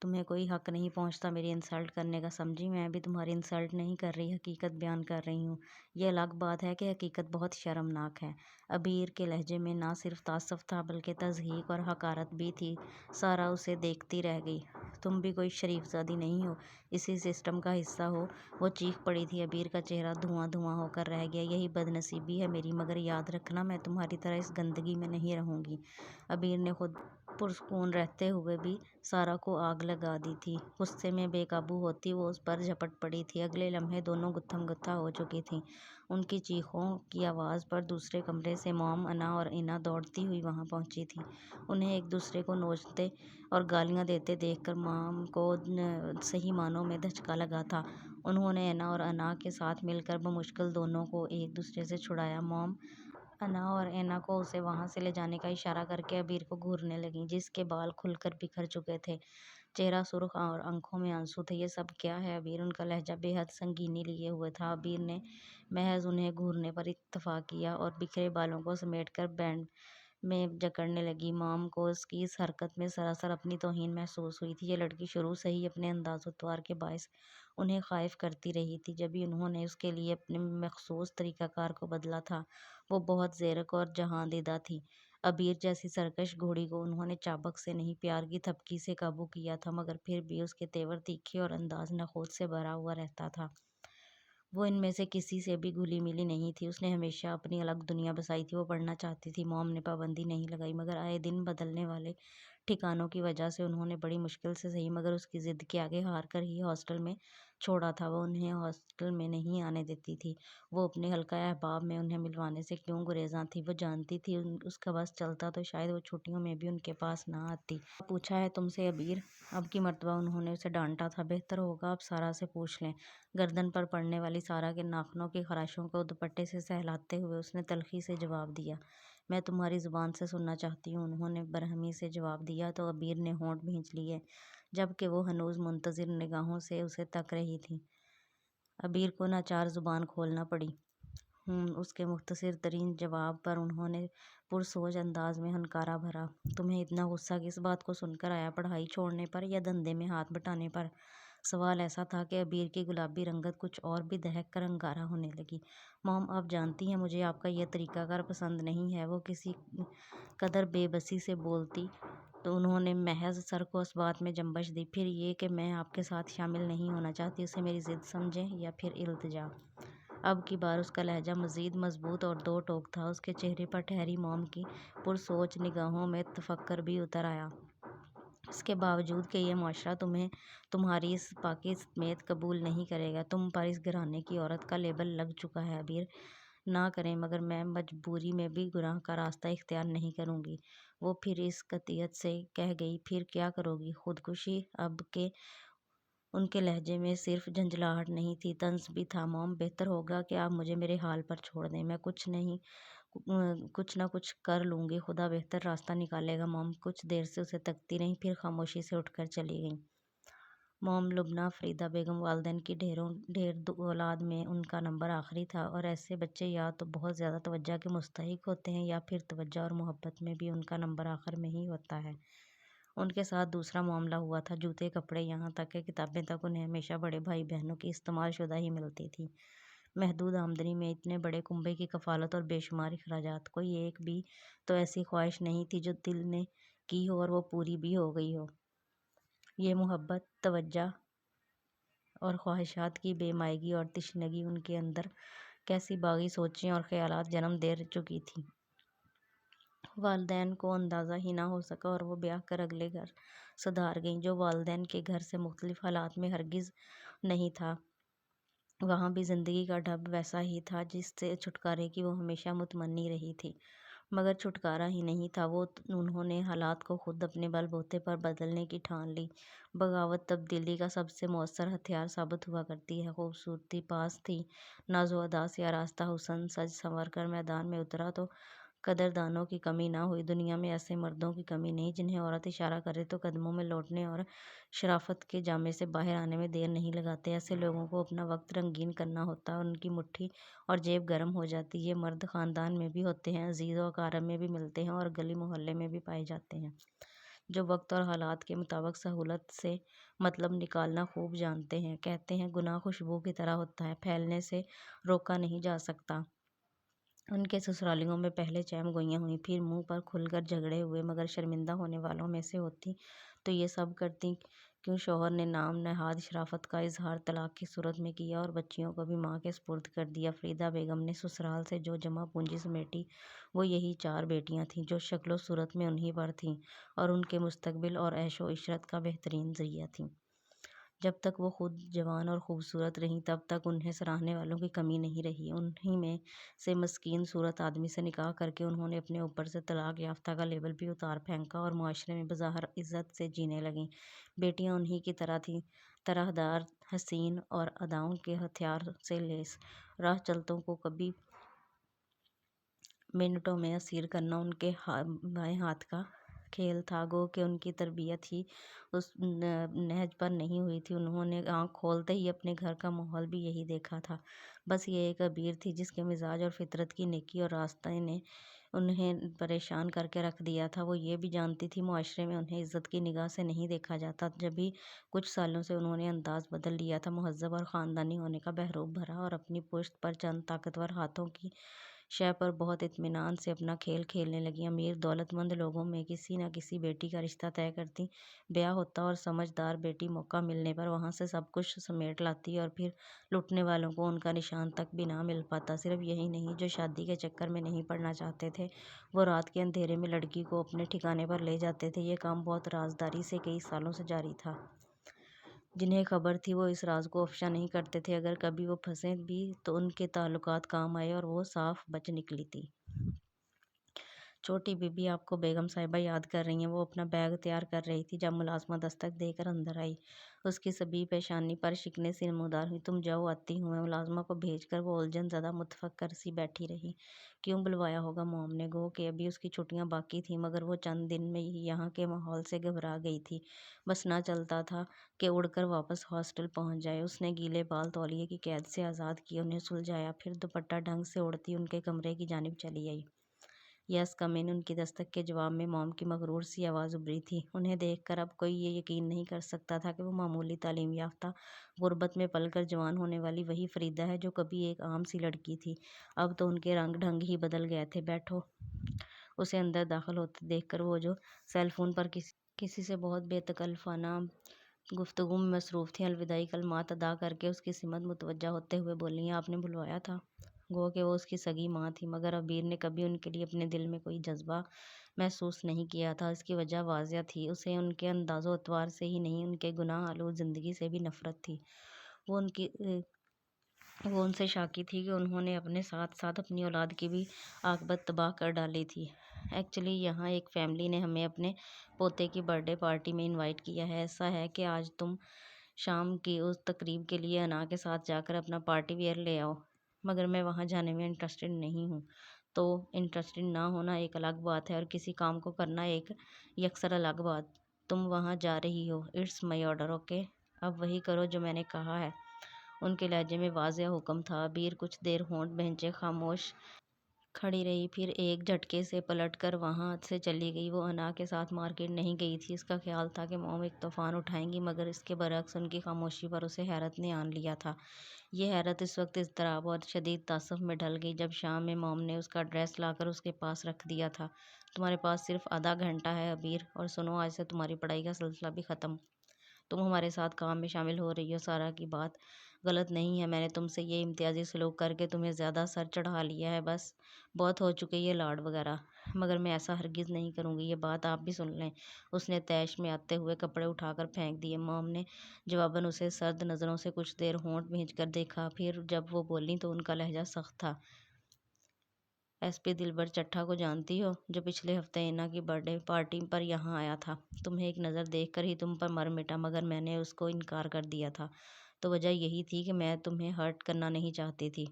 تمہیں کوئی حق نہیں پہنچتا میری انسلٹ کرنے کا، سمجھی؟ میں بھی تمہاری انسلٹ نہیں کر رہی، حقیقت بیان کر رہی ہوں۔ یہ الگ بات ہے کہ حقیقت بہت شرمناک ہے۔ عبیر کے لہجے میں نہ صرف تعصب تھا بلکہ تضحیک اور حقارت بھی تھی۔ سارا اسے دیکھتی رہ گئی۔ تم بھی کوئی شریف زادی نہیں ہو، اسی سسٹم کا حصہ ہو، وہ چیخ پڑی تھی۔ عبیر کا چہرہ دھواں دھواں ہو کر رہ گیا۔ یہی بد نصیبی ہے میری، مگر یاد رکھنا میں تمہاری طرح اس گندگی میں نہیں رہوں گی۔ عبیر نے خود پرسکون رہتے ہوئے بھی سارا کو آگ لگا دی تھی۔ غصے میں بے قابو ہوتی وہ اس پر جھپٹ پڑی تھی۔ اگلے لمحے دونوں گتھم گتھا ہو چکی تھیں۔ ان کی چیخوں کی آواز پر دوسرے کمرے سے موم، انا اور اینا دوڑتی ہوئی وہاں پہنچی تھیں۔ انہیں ایک دوسرے کو نوچتے اور گالیاں دیتے دیکھ کر موم کو صحیح معنوں میں دھچکا لگا تھا۔ انہوں نے اینا اور انا کے ساتھ مل کر بمشکل دونوں کو ایک دوسرے سے چھڑایا۔ موم، انا اور اینا کو اسے وہاں سے لے جانے کا اشارہ کر کے عبیر کو گھورنے لگیں، جس کے بال کھل کر بکھر چکے تھے، چہرہ سرخ اور آنکھوں میں آنسو تھے۔ یہ سب کیا ہے عبیر؟ ان کا لہجہ بے حد سنگینی لیے ہوئے تھا۔ عبیر نے محض انہیں گھورنے پر اتفاق کیا اور بکھرے بالوں کو سمیٹ کر بینڈ میں جکڑنے لگی۔ موم کو اس کی اس حرکت میں سراسر اپنی توہین محسوس ہوئی تھی۔ یہ لڑکی شروع سے ہی اپنے انداز و اطوار کے باعث انہیں خائف کرتی رہی تھی۔ جبھی انہوں نے اس کے لیے اپنے مخصوص طریقہ کار کو بدلا تھا، وہ بہت زیرک اور جہاں دیدہ تھی۔ عبیر جیسی سرکش گھوڑی کو انہوں نے چابک سے نہیں، پیار کی تھپکی سے قابو کیا تھا، مگر پھر بھی اس کے تیور تیکھے اور انداز نخوت سے بھرا ہوا رہتا تھا۔ وہ ان میں سے کسی سے بھی گھلی ملی نہیں تھی۔ اس نے ہمیشہ اپنی الگ دنیا بسائی تھی۔ وہ پڑھنا چاہتی تھی۔ موم نے پابندی نہیں لگائی، مگر آئے دن بدلنے والے ٹھکانوں کی وجہ سے انہوں نے بڑی مشکل سے صحیح مگر اس کی ضد کے آگے ہار کر ہی ہاسٹل میں چھوڑا تھا۔ وہ انہیں ہاسٹل میں نہیں آنے دیتی تھی۔ وہ اپنے حلقہ احباب میں انہیں ملوانے سے کیوں گریزاں تھی؟ وہ جانتی تھی اس کا بس چلتا تو شاید وہ چھٹیوں میں بھی ان کے پاس نہ آتی۔ پوچھا ہے تم سے عبیر؟ اب کی مرتبہ انہوں نے اسے ڈانٹا تھا۔ بہتر ہوگا اب سارا سے پوچھ لیں۔ گردن پر پڑنے والی سارا کے ناخنوں کی خراشوں کو دوپٹے سے سہلاتے ہوئے اس نے تلخی سے جواب دیا۔ میں تمہاری زبان سے سننا چاہتی ہوں، انہوں نے برہمی سے جواب دیا تو عبیر نے ہونٹ بھینچ لیے، جبکہ وہ ہنوز منتظر نگاہوں سے اسے تک رہی تھی۔ عبیر کو ناچار زبان کھولنا پڑی۔ اس کے مختصر ترین جواب پر انہوں نے پرسوچ انداز میں ہنکارا بھرا۔ تمہیں اتنا غصہ کس بات کو سن کر آیا؟ پڑھائی چھوڑنے پر یا دھندے میں ہاتھ بٹانے پر؟ سوال ایسا تھا کہ عبیر کی گلابی رنگت کچھ اور بھی دہک کر انگارہ ہونے لگی۔ موم، آپ جانتی ہیں مجھے آپ کا یہ طریقہ کار پسند نہیں ہے۔ وہ کسی قدر بے بسی سے بولتی تو انہوں نے محض سر کو اس بات میں جنبش دی۔ پھر یہ کہ میں آپ کے ساتھ شامل نہیں ہونا چاہتی، اسے میری ضد سمجھیں یا پھر التجا۔ اب کی بار اس کا لہجہ مزید مضبوط اور دو ٹوک تھا۔ اس کے چہرے پر ٹھہری موم کی پرسوچ نگاہوں میں تفکر بھی اتر آیا۔ اس کے باوجود کہ یہ معاشرہ تمہیں تمہاری اس پاکی سمیت قبول نہیں کرے گا، تم پر اس گھرانے کی عورت کا لیبل لگ چکا ہے۔ عبیر، نہ کریں، مگر میں مجبوری میں بھی گناہ کا راستہ اختیار نہیں کروں گی، وہ پھر اس قطعیت سے کہہ گئی۔ پھر کیا کرو گی؟ خودکشی؟ اب کہ ان کے لہجے میں صرف جھنجھلاہٹ نہیں تھی، طنز بھی تھا۔ موم، بہتر ہوگا کہ آپ مجھے میرے حال پر چھوڑ دیں، میں کچھ نہ کچھ کر لوں گی، خدا بہتر راستہ نکالے گا۔ موم کچھ دیر سے اسے تکتی رہیں، پھر خاموشی سے اٹھ کر چلی گئیں۔ موم لبنہ فریدہ بیگم، والدین کی ڈھیر اولاد میں ان کا نمبر آخری تھا، اور ایسے بچے یا تو بہت زیادہ توجہ کے مستحق ہوتے ہیں یا پھر توجہ اور محبت میں بھی ان کا نمبر آخر میں ہی ہوتا ہے۔ ان کے ساتھ دوسرا معاملہ ہوا تھا۔ جوتے، کپڑے، یہاں تک کہ کتابیں تک انہیں ہمیشہ بڑے بھائی بہنوں کی استعمال شدہ ہی ملتی تھیں۔ محدود آمدنی میں اتنے بڑے کنبے کی کفالت اور بے شمار اخراجات، کوئی ایک بھی تو ایسی خواہش نہیں تھی جو دل نے کی ہو اور وہ پوری بھی ہو گئی ہو۔ یہ محبت، توجہ اور خواہشات کی بے مائگی اور تشنگی ان کے اندر کیسی باغی سوچیں اور خیالات جنم دے چکی تھی، والدین کو اندازہ ہی نہ ہو سکا، اور وہ بیاہ کر اگلے گھر صدار گئیں، جو والدین کے گھر سے مختلف حالات میں ہرگز نہیں تھا۔ وہاں بھی زندگی کا ڈھب ویسا ہی تھا جس سے چھٹکارے کی وہ ہمیشہ متمنی رہی تھی، مگر چھٹکارا ہی نہیں تھا وہ۔ انہوں نے حالات کو خود اپنے بل بوتے پر بدلنے کی ٹھان لی۔ بغاوت تبدیلی کا سب سے مؤثر ہتھیار ثابت ہوا کرتی ہے۔ خوبصورتی پاس تھی، ناز و ادا سے آراستہ حسن سج سنور کر میدان میں اترا تو قدردانوں کی کمی نہ ہوئی۔ دنیا میں ایسے مردوں کی کمی نہیں جنہیں عورت اشارہ کرے تو قدموں میں لوٹنے اور شرافت کے جامے سے باہر آنے میں دیر نہیں لگاتے۔ ایسے لوگوں کو اپنا وقت رنگین کرنا ہوتا، ان کی مٹھی اور جیب گرم ہو جاتی۔ یہ مرد خاندان میں بھی ہوتے ہیں، عزیز و اقارب میں بھی ملتے ہیں اور گلی محلے میں بھی پائے جاتے ہیں۔ جو وقت اور حالات کے مطابق سہولت سے مطلب نکالنا خوب جانتے ہیں۔ کہتے ہیں گناہ خوشبو کی طرح ہوتا ہے، پھیلنے سے روکا نہیں جا سکتا۔ ان کے سسرالیوں میں پہلے چیم گوئیاں ہوئیں، پھر منہ پر کھل کر جھگڑے ہوئے، مگر شرمندہ ہونے والوں میں سے ہوتی تو یہ سب کرتی کیوں؟ شوہر نے نام نہاد شرافت کا اظہار طلاق کی صورت میں کیا اور بچیوں کو بھی ماں کے سپرد کر دیا۔ فریدہ بیگم نے سسرال سے جو جمع پونجی سمیٹی وہ یہی 4 بیٹیاں تھیں جو شکل و صورت میں انہی پر تھیں اور ان کے مستقبل اور عیش و عشرت کا بہترین ذریعہ تھیں۔ جب تک وہ خود جوان اور خوبصورت رہیں تب تک انہیں سراہنے والوں کی کمی نہیں رہی۔ انہی میں سے مسکین صورت آدمی سے نکاح کر کے انہوں نے اپنے اوپر سے طلاق یافتہ کا لیبل بھی اتار پھینکا اور معاشرے میں بظاہر عزت سے جینے لگیں۔ بیٹیاں انہی کی طرح تھیں، طرح دار، حسین اور اداؤں کے ہتھیار سے لیس۔ راہ چلتوں کو کبھی منٹوں میں اسیر کرنا ان کے بائیں ہاتھ کا کھیل تھا، گو کہ ان کی تربیت ہی اس نہج پر نہیں ہوئی تھی۔ انہوں نے آنکھ کھولتے ہی اپنے گھر کا ماحول بھی یہی دیکھا تھا۔ بس یہ ایک عبیر تھی جس کے مزاج اور فطرت کی نیکی اور راستے نے انہیں پریشان کر کے رکھ دیا تھا۔ وہ یہ بھی جانتی تھی معاشرے میں انہیں عزت کی نگاہ سے نہیں دیکھا جاتا۔ جبھی کچھ سالوں سے انہوں نے انداز بدل لیا تھا، مہذب اور خاندانی ہونے کا بہروپ بھرا اور اپنی پشت پر چند طاقتور ہاتھوں کی شے پر بہت اطمینان سے اپنا کھیل کھیلنے لگیں۔ امیر دولت مند لوگوں میں کسی نہ کسی بیٹی کا رشتہ طے کرتیں، بیاہ ہوتا اور سمجھدار بیٹی موقع ملنے پر وہاں سے سب کچھ سمیٹ لاتی اور پھر لوٹنے والوں کو ان کا نشان تک بھی نہ مل پاتا۔ صرف یہی نہیں، جو شادی کے چکر میں نہیں پڑنا چاہتے تھے وہ رات کے اندھیرے میں لڑکی کو اپنے ٹھکانے پر لے جاتے تھے۔ یہ کام بہت رازداری سے کئی سالوں سے جاری تھا۔ جنہیں خبر تھی وہ اس راز کو افشا نہیں کرتے تھے۔ اگر کبھی وہ پھنسے بھی تو ان کے تعلقات کام آئے اور وہ صاف بچ نکلی تھی۔ چھوٹی بی بی آپ کو بیگم صاحبہ یاد کر رہی ہیں؟ وہ اپنا بیگ تیار کر رہی تھی جب ملازمہ دستک دے کر اندر آئی۔ اس کی سبیہ پیشانی پر شکنیں سی نمودار ہوئیں۔ تم جاؤ، آتی ہوں میں۔ ملازمہ کو بھیج کر وہ الجھن زدہ متفکر سی بیٹھی رہی۔ کیوں بلوایا ہوگا موم نے؟ گو کہ ابھی اس کی چھٹیاں باقی تھیں، مگر وہ چند دن میں ہی یہاں کے ماحول سے گھبرا گئی تھی۔ بس نہ چلتا تھا کہ اڑ کر واپس ہاسٹل پہنچ جائے۔ اس نے گیلے بال تولیے کی قید سے آزاد کیے، انہیں سلجھایا، پھر دوپٹہ ڈھنگ سے اوڑھتی ان کے کمرے کی جانب چلی آئی۔ یس کم ان۔ ان کی دستک کے جواب میں موم کی مغرور سی آواز ابھری تھی۔ انہیں دیکھ کر اب کوئی یہ یقین نہیں کر سکتا تھا کہ وہ معمولی تعلیم یافتہ، غربت میں پل کر جوان ہونے والی وہی فریدہ ہے جو کبھی ایک عام سی لڑکی تھی۔ اب تو ان کے رنگ ڈھنگ ہی بدل گئے تھے۔ بیٹھو۔ اسے اندر داخل ہوتے دیکھ کر وہ جو سیل فون پر کسی سے بہت بے تکلفانہ گفتگو میں مصروف تھیں، الوداعی کلمات ادا کر کے اس کی سمت متوجہ ہوتے ہوئے بولیں، آپ نے بلوایا تھا؟ گو کہ وہ اس کی سگی ماں تھی، مگر عبیر نے کبھی ان کے لیے اپنے دل میں کوئی جذبہ محسوس نہیں کیا تھا۔ اس کی وجہ واضح تھی، اسے ان کے انداز و اطوار سے ہی نہیں، ان کے گناہ آلود زندگی سے بھی نفرت تھی۔ وہ ان سے شاکی تھی کہ انہوں نے اپنے ساتھ ساتھ اپنی اولاد کی بھی عاقبت تباہ کر ڈالی تھی۔ ایکچولی یہاں ایک فیملی نے ہمیں اپنے پوتے کی برتھ ڈے پارٹی میں انوائٹ کیا ہے۔ ایسا ہے کہ آج تم شام کی اس تقریب کے لیے انا کے ساتھ جا کر اپنا پارٹی ویئر لے آؤ۔ مگر میں وہاں جانے میں انٹرسٹڈ نہیں ہوں۔ تو انٹرسٹڈ نہ ہونا ایک الگ بات ہے اور کسی کام کو کرنا ایک یکسر الگ بات۔ تم وہاں جا رہی ہو، اٹس مائی آرڈر، اوکے؟ اب وہی کرو جو میں نے کہا ہے۔ ان کے لہجے میں واضح حکم تھا۔ عبیر کچھ دیر ہونٹ بھینچے خاموش کھڑی رہی، پھر ایک جھٹکے سے پلٹ کر وہاں سے چلی گئی۔ وہ انا کے ساتھ مارکیٹ نہیں گئی تھی۔ اس کا خیال تھا کہ موم ایک طوفان اٹھائیں گی، مگر اس کے برعکس ان کی خاموشی پر اسے حیرت نے آن لیا تھا۔ یہ حیرت اس وقت اضطراب اور شدید تعصب میں ڈھل گئی جب شام میں موم نے اس کا ڈریس لا کر اس کے پاس رکھ دیا تھا۔ تمہارے پاس صرف آدھا گھنٹہ ہے عبیر، اور سنو، آج سے تمہاری پڑھائی کا سلسلہ بھی ختم۔ تم ہمارے ساتھ کام میں شامل ہو رہی ہو۔ سارا کی بات غلط نہیں ہے، میں نے تم سے یہ امتیازی سلوک کر کے تمہیں زیادہ سر چڑھا لیا ہے، بس بہت ہو چکے یہ لاڈ وغیرہ۔ مگر میں ایسا ہرگز نہیں کروں گی، یہ بات آپ بھی سن لیں۔ اس نے طیش میں آتے ہوئے کپڑے اٹھا کر پھینک دیے۔ موم نے جواباً اسے سرد نظروں سے کچھ دیر ہونٹ بھینچ کر دیکھا، پھر جب وہ بولیں تو ان کا لہجہ سخت تھا۔ ایس پی دلبر چٹھا کو جانتی ہو، جو پچھلے ہفتے انا کی برتھ ڈے پارٹی پر یہاں آیا تھا؟ تمہیں ایک نظر دیکھ کر ہی تم پر مر مٹا، مگر میں نے اس کو انکار کر دیا تھا۔ تو وجہ یہی تھی کہ میں تمہیں ہرٹ کرنا نہیں چاہتی تھی۔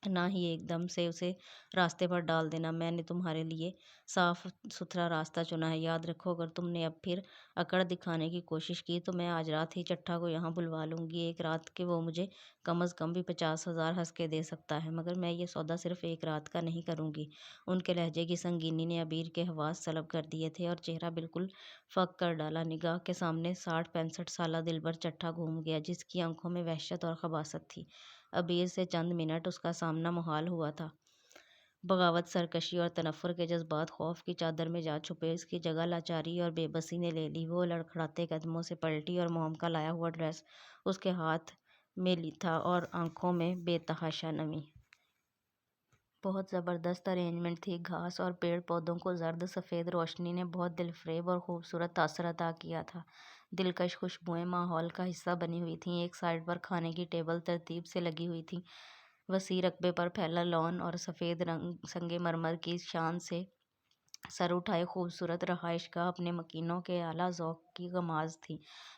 نہ ہی ایک دم سے اسے راستے پر ڈال دینا۔ میں نے تمہارے لیے صاف ستھرا راستہ چنا ہے، یاد رکھو۔ اگر تم نے اب پھر اکڑ دکھانے کی کوشش کی تو میں آج رات ہی چٹھا کو یہاں بلوا لوں گی۔ ایک رات کے وہ مجھے کم از کم بھی 50,000 ہنس کے دے سکتا ہے، مگر میں یہ سودا صرف ایک رات کا نہیں کروں گی۔ ان کے لہجے کی سنگینی نے عبیر کے حواس سلب کر دیے تھے اور چہرہ بالکل فک کر ڈالا۔ نگاہ کے سامنے 60-65 سالہ دلبر چٹھا گھوم گیا، جس کی آنکھوں میں وحشت اور خباثت تھی۔ عبیر سے چند منٹ اس کا سامنا محال ہوا تھا۔ بغاوت، سرکشی اور تنفر کے جذبات خوف کی چادر میں جا چھپے۔ اس کی جگہ لاچاری اور بے بسی نے لے لی۔ وہ لڑکھڑاتے قدموں سے پلٹی اور موم کا لایا ہوا ڈریس اس کے ہاتھ میں تھا اور آنکھوں میں بے تحاشا نمی۔ بہت زبردست ارینجمنٹ تھی۔ گھاس اور پیڑ پودوں کو زرد سفید روشنی نے بہت دلفریب اور خوبصورت تاثر عطا کیا تھا۔ دلکش خوشبوئیں ماحول کا حصہ بنی ہوئی تھیں۔ ایک سائڈ پر کھانے کی ٹیبل ترتیب سے لگی ہوئی تھی۔ وسیع رقبے پر پھیلا لان اور سفید سنگ مرمر کی شان سے سر اٹھائے خوبصورت رہائش گاہ اپنے مکینوں کے اعلیٰ ذوق کی غماز تھی۔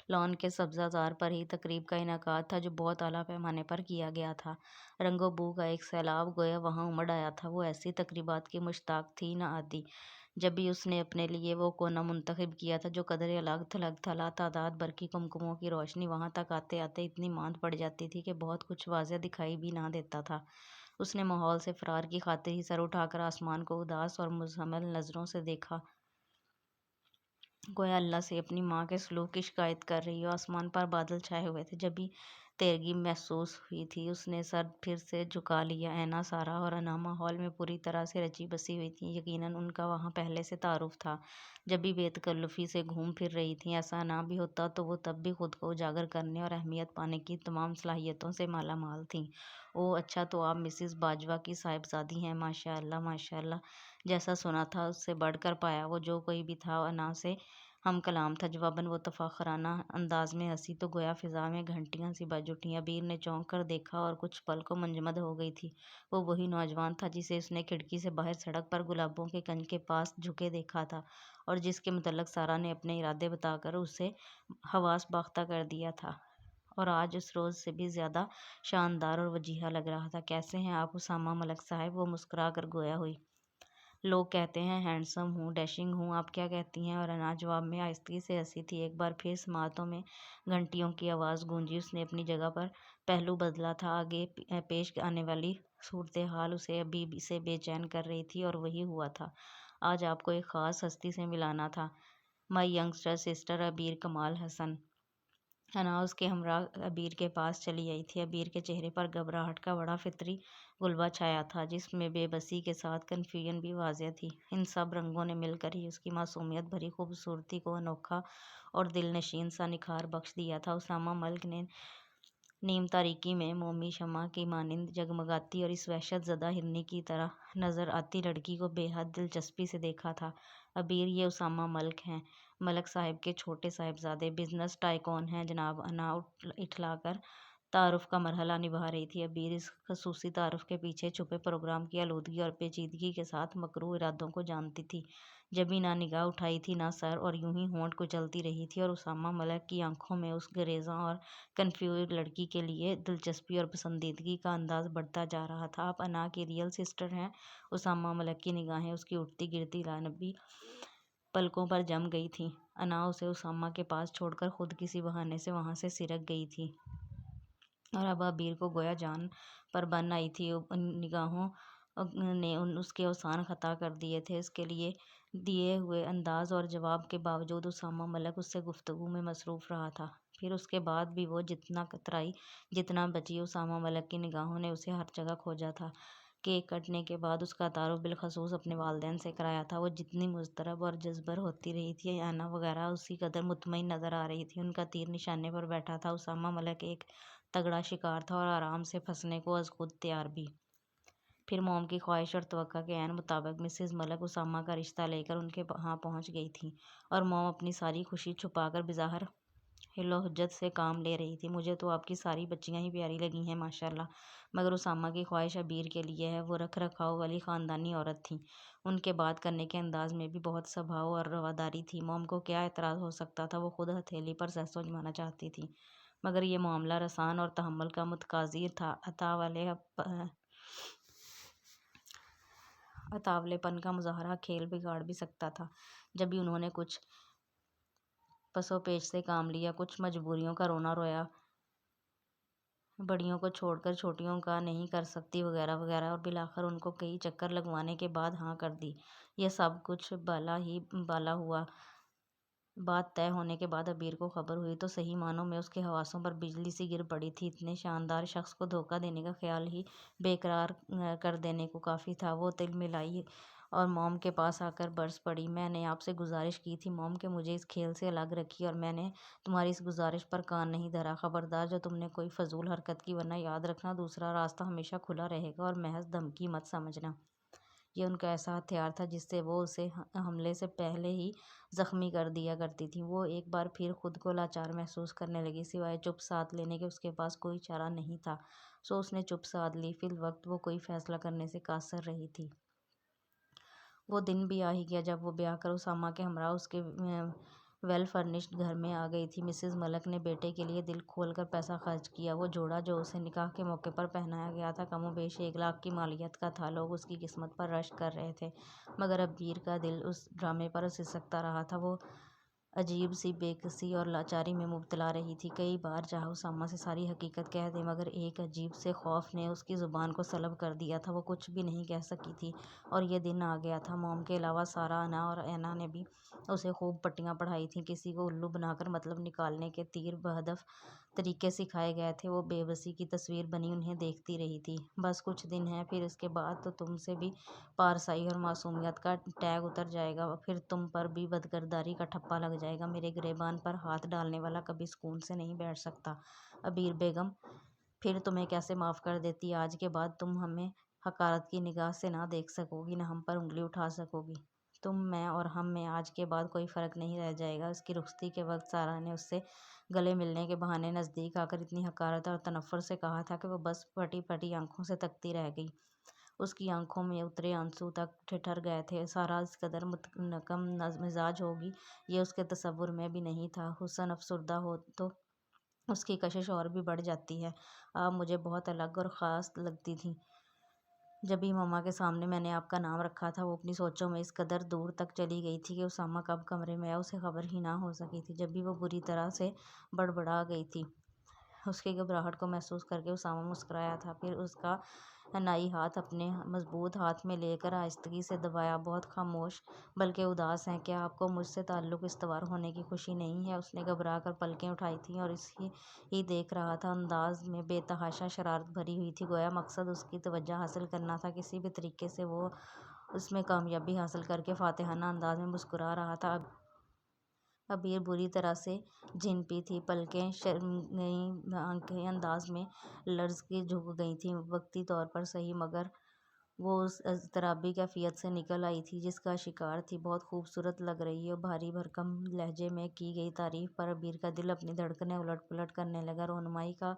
لان کے سبزہ زار پر ہی تقریب کا انعقاد تھا، جو بہت اعلیٰ پیمانے پر کیا گیا تھا۔ رنگ و بو کا ایک سیلاب گویا وہاں امڑ آیا تھا۔ وہ ایسی تقریبات کی مشتاق تھی نہ عادی۔ جب بھی اس نے اپنے لیے وہ کونا منتخب کیا تھا جو قدرے الگ تھلگ تھا، لاتعداد برقی کمکموں کی روشنی وہاں تک آتے آتے اتنی ماند پڑ جاتی تھی کہ بہت کچھ واضح دکھائی بھی نہ دیتا تھا۔ اس نے ماحول سے فرار کی خاطر ہی سر اٹھا کر آسمان کو اداس اور مزمل نظروں سے دیکھا، گویا اللہ سے اپنی ماں کے سلوک کی شکایت کر رہی ہو۔ آسمان پر بادل چھائے ہوئے تھے۔ جب بھی تیرگی محسوس ہوئی تھی، اس نے سر پھر سے جھکا لیا۔ اینا، سارا اور انا ماحول میں پوری طرح سے رچی بسی ہوئی تھیں۔ یقیناً ان کا وہاں پہلے سے تعارف تھا۔ جب بھی بے تکلفی سے گھوم پھر رہی تھیں۔ ایسا نہ بھی ہوتا تو وہ تب بھی خود کو اجاگر کرنے اور اہمیت پانے کی تمام صلاحیتوں سے مالا مال تھیں۔ اوہ اچھا، تو آپ مسز باجوہ کی صاحبزادی ہیں؟ ماشاء اللہ، ماشاء اللہ۔ جیسا سنا تھا اس سے بڑھ کر پایا۔ وہ جو کوئی بھی تھا انا سے ہم کلام تھا۔ جواباً وہ تفاخرانہ انداز میں ہنسی تو گویا فضا میں گھنٹیاں سی بج اٹھیں۔ عبیر نے چونک کر دیکھا اور کچھ پل کو منجمد ہو گئی تھی۔ وہ وہی نوجوان تھا جسے اس نے کھڑکی سے باہر سڑک پر گلابوں کے کنج کے پاس جھکے دیکھا تھا اور جس کے متعلق سارا نے اپنے ارادے بتا کر اسے حواس باختہ کر دیا تھا، اور آج اس روز سے بھی زیادہ شاندار اور وجیحہ لگ رہا تھا۔ کیسے ہیں آپ اسامہ ملک صاحب؟ وہ مسکرا کر گویا ہوئی۔ لوگ کہتے ہیں ہینڈسم ہوں، ڈیشنگ ہوں، آپ کیا کہتی ہیں؟ اور انا جواب میں آہستگی سے ہنسی تھی۔ ایک بار پھر سماعتوں میں گھنٹیوں کی آواز گونجی۔ اس نے اپنی جگہ پر پہلو بدلا تھا۔ آگے پیش آنے والی صورتحال اسے ابھی سے بے چین کر رہی تھی، اور وہی ہوا تھا۔ آج آپ کو ایک خاص ہستی سے ملانا تھا، مائی ینگسٹر سسٹر عبیر کمال حسن۔ انا اس کے ہمراہ عبیر کے پاس چلی آئی تھی۔ عبیر کے چہرے پر گھبراہٹ کا بڑا فطری غلبہ چھایا تھا، جس میں بے بسی کے ساتھ کنفیوژن بھی واضح تھی۔ ان سب رنگوں نے مل کر ہی اس کی معصومیت بھری خوبصورتی کو انوکھا اور دل نشین سا نکھار بخش دیا تھا۔ اسامہ ملک نے نیم تاریکی میں مومی شمع کی مانند جگمگاتی اور اس وحشت زدہ ہرنی کی طرح نظر آتی لڑکی کو بے حد دلچسپی سے دیکھا تھا۔ عبیر، یہ اسامہ ملک ہیں، ملک صاحب کے چھوٹے صاحبزادے، بزنس ٹائکون ہیں جناب۔ انا اٹھلا کر تعارف کا مرحلہ نبھا رہی تھی۔ عبیر اس خصوصی تعارف کے پیچھے چھپے پروگرام کی آلودگی اور پیچیدگی کے ساتھ مکروہ ارادوں کو جانتی تھی۔ جبھی نہ نگاہ اٹھائی تھی نہ سر، اور یوں ہی ہونٹ کچلتی رہی تھی، اور اسامہ ملک کی آنکھوں میں اس گریزاں اور کنفیوزڈ لڑکی کے لیے دلچسپی اور پسندیدگی کا انداز بڑھتا جا رہا تھا۔ آپ انا کی ریئل سسٹر ہیں؟ اسامہ ملک کی نگاہیں اس کی اٹھتی گرتی لبی پلکوں پر جم گئی تھیں۔ انا اسے اسامہ کے پاس چھوڑ کر خود کسی بہانے سے وہاں سے سرک گئی تھی، اور اب عبیر کو گویا جان پر بن آئی تھی۔ ان نگاہوں نے اس کے اوسان خطا کر دیے تھے۔ اس کے لیے دیے ہوئے انداز اور جواب کے باوجود اسامہ ملک اس سے گفتگو میں مصروف رہا تھا۔ پھر اس کے بعد بھی وہ جتنا کترائی، جتنا بچی، اسامہ ملک کی نگاہوں نے اسے ہر جگہ کھوجا تھا۔ کیک کٹنے کے بعد اس کا تعارف بالخصوص اپنے والدین سے کرایا تھا۔ وہ جتنی مضطرب اور جذبر ہوتی رہی تھی، اینا وغیرہ اسی قدر مطمئن نظر آ رہی تھی۔ ان کا تیر نشانے پر بیٹھا تھا۔ اسامہ ملک ایک تگڑا شکار تھا اور آرام سے پھنسنے کو از خود تیار بھی۔ پھر موم کی خواہش اور توقع کے عین مطابق مسز ملک اسامہ کا رشتہ لے کر ان کے ہاں پہنچ گئی تھیں، اور موم اپنی ساری خوشی چھپا کر بظاہر حل و حجت سے کام لے رہی تھی۔ مجھے تو آپ کی ساری بچیاں ہی پیاری لگی ہیں ماشاء اللہ، مگر اسامہ کی خواہش عبیر کے لیے ہے۔ وہ رکھ رکھاؤ والی خاندانی عورت تھیں۔ ان کے بات کرنے کے انداز میں بھی بہت سبھاؤ اور رواداری تھی۔ موم کو کیا اعتراض ہو سکتا تھا؟ وہ خود ہتھیلی پر سہسو جمانا چاہتی تھی، مگر یہ معاملہ رسان اور تحمل کا متقاضی تھا۔ عطا والے اتاولے پن کا مظاہرہ کھیل بگاڑ بھی سکتا تھا۔ جب بھی انہوں نے کچھ پسو پیش سے کام لیا، کچھ مجبوریوں کا رونا رویا، بڑیوں کو چھوڑ کر چھوٹیوں کا نہیں کر سکتی وغیرہ وغیرہ، اور بالآخر ان کو کئی چکر لگوانے کے بعد ہاں کر دی، یہ سب کچھ بالا ہی بالا ہوا۔ بات طے ہونے کے بعد عبیر کو خبر ہوئی تو صحیح معنوں میں اس کے حواسوں پر بجلی سی گر پڑی تھی۔ اتنے شاندار شخص کو دھوکہ دینے کا خیال ہی بے قرار کر دینے کو کافی تھا۔ وہ تلملائی اور موم کے پاس آ کر برس پڑی۔ میں نے آپ سے گزارش کی تھی موم کہ مجھے اس کھیل سے الگ رکھیے، اور میں نے تمہاری اس گزارش پر کان نہیں دھرا۔ خبردار جو تم نے کوئی فضول حرکت کی، ورنہ یاد رکھنا دوسرا راستہ ہمیشہ کھلا رہے گا، اور محض دھمکی مت سمجھنا۔ یہ ان کا ایسا ہتھیار تھا جس سے وہ اسے حملے سے پہلے ہی زخمی کر دیا کرتی تھیں۔ وہ ایک بار پھر خود کو لاچار محسوس کرنے لگی۔ سوائے چپ سادھ لینے کے اس کے پاس کوئی چارہ نہیں تھا، سو اس نے چپ سادھ لی۔ فی الوقت وہ کوئی فیصلہ کرنے سے قاصر رہی تھی۔ وہ دن بھی آ ہی گیا جب وہ بیاہ کر اسامہ کے ہمراہ اس کے ویل فرنشڈ گھر میں آ گئی تھی۔ مسز ملک نے بیٹے کے لیے دل کھول کر پیسہ خرچ کیا۔ وہ جوڑا جو اسے نکاح کے موقع پر پہنایا گیا تھا کم و بیش 1 لاکھ کی مالیت کا تھا۔ لوگ اس کی قسمت پر رشک کر رہے تھے، مگر عبیر کا دل اس ڈرامے پر سسکتا رہا تھا۔ وہ عجیب سی بے کسی اور لاچاری میں مبتلا رہی تھی۔ کئی بار چاہا اسامہ سے ساری حقیقت کہہ دے، مگر ایک عجیب سے خوف نے اس کی زبان کو سلب کر دیا تھا۔ وہ کچھ بھی نہیں کہہ سکی تھی، اور یہ دن آ گیا تھا۔ موم کے علاوہ سارا، انا اور اینا نے بھی اسے خوب پٹیاں پڑھائی تھیں۔ کسی کو الو بنا کر مطلب نکالنے کے تیر بہدف طریقے سکھائے گئے تھے۔ وہ بے بسی کی تصویر بنی انہیں دیکھتی رہی تھی۔ بس کچھ دن ہیں، پھر اس کے بعد تو تم سے بھی پارسائی اور معصومیت کا ٹیگ اتر جائے گا، پھر تم پر بھی بدکرداری کا ٹھپا لگ جائے گا۔ میرے گریبان پر ہاتھ ڈالنے والا کبھی سکون سے نہیں بیٹھ سکتا۔ عبیر بیگم پھر تمہیں کیسے معاف کر دیتی؟ آج کے بعد تم ہمیں حقارت کی نگاہ سے نہ دیکھ سکو گی، نہ ہم پر انگلی اٹھا سکو گی۔ تم میں اور ہم میں آج کے بعد کوئی فرق نہیں رہ جائے گا۔ اس کی رخصتی کے وقت سارا نے اس سے گلے ملنے کے بہانے نزدیک آ کر اتنی حقارت اور تنفر سے کہا تھا کہ وہ بس پھٹی پھٹی آنکھوں سے تکتی رہ گئی۔ اس کی آنکھوں میں اترے آنسو تک ٹھٹر گئے تھے۔ سارا اس قدر متنکم مزاج ہوگی یہ اس کے تصور میں بھی نہیں تھا۔ حسن افسردہ ہو تو اس کی کشش اور بھی بڑھ جاتی ہے۔ آپ مجھے بہت الگ اور خاص لگتی تھیں۔ جب بھی مما کے سامنے میں نے آپ کا نام رکھا تھا، وہ اپنی سوچوں میں اس قدر دور تک چلی گئی تھی کہ اسامہ کب کمرے میں آیا اسے خبر ہی نہ ہو سکی تھی۔ جب بھی وہ بری طرح سے بڑبڑا گئی تھی، اس کی گھبراہٹ کو محسوس کر کے اسامہ مسکرایا تھا، پھر اس کا حنائی ہاتھ اپنے مضبوط ہاتھ میں لے کر آہستگی سے دبایا۔ بہت خاموش بلکہ اداس ہیں، کیا آپ کو مجھ سے تعلق استوار ہونے کی خوشی نہیں ہے؟ اس نے گھبرا کر پلکیں اٹھائی تھیں اور اسے ہی دیکھ رہا تھا۔ انداز میں بے تحاشا شرارت بھری ہوئی تھی، گویا مقصد اس کی توجہ حاصل کرنا تھا۔ کسی بھی طریقے سے وہ اس میں کامیابی حاصل کر کے فاتحانہ انداز میں مسکرا رہا تھا۔ عبیر بری طرح سے جھنپی تھی، پلکیں شرمگئی، آنکھیں انداز میں لرز کی جھک گئی تھیں۔ وقتی طور پر صحیح، مگر وہ اس اضطرابی کیفیت سے نکل آئی تھی جس کا شکار تھی۔ بہت خوبصورت لگ رہی ہو۔ بھاری بھرکم لہجے میں کی گئی تعریف پر عبیر کا دل اپنی دھڑکنیں الٹ پلٹ کرنے لگا۔ رونمائی کا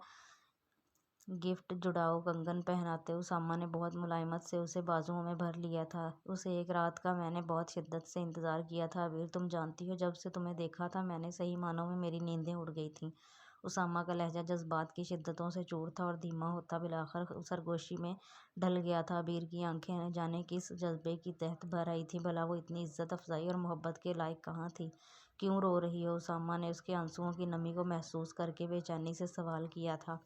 گفٹ جڑاؤ کنگن پہناتے اسامہ نے بہت ملائمت سے اسے بازوؤں میں بھر لیا تھا۔ اس ایک رات کا میں نے بہت شدت سے انتظار کیا تھا عبیر، تم جانتی ہو جب سے تمہیں دیکھا تھا میں نے صحیح معنوں میں میری نیندیں اڑ گئی تھیں۔ اسامہ کا لہجہ جذبات کی شدتوں سے چور تھا اور دھیما ہوتا بالآخر سرگوشی میں ڈھل گیا تھا۔ عبیر کی آنکھیں نہ جانے کس جذبے کی تحت بھر آئی تھیں۔ بھلا وہ اتنی عزت افزائی اور محبت کے لائق کہاں تھی؟ کیوں رو رہی ہو؟ اسامہ نے اس کے آنسوؤں کی نمی کو محسوس کر کے بے چینی سے سوال کیا تھا۔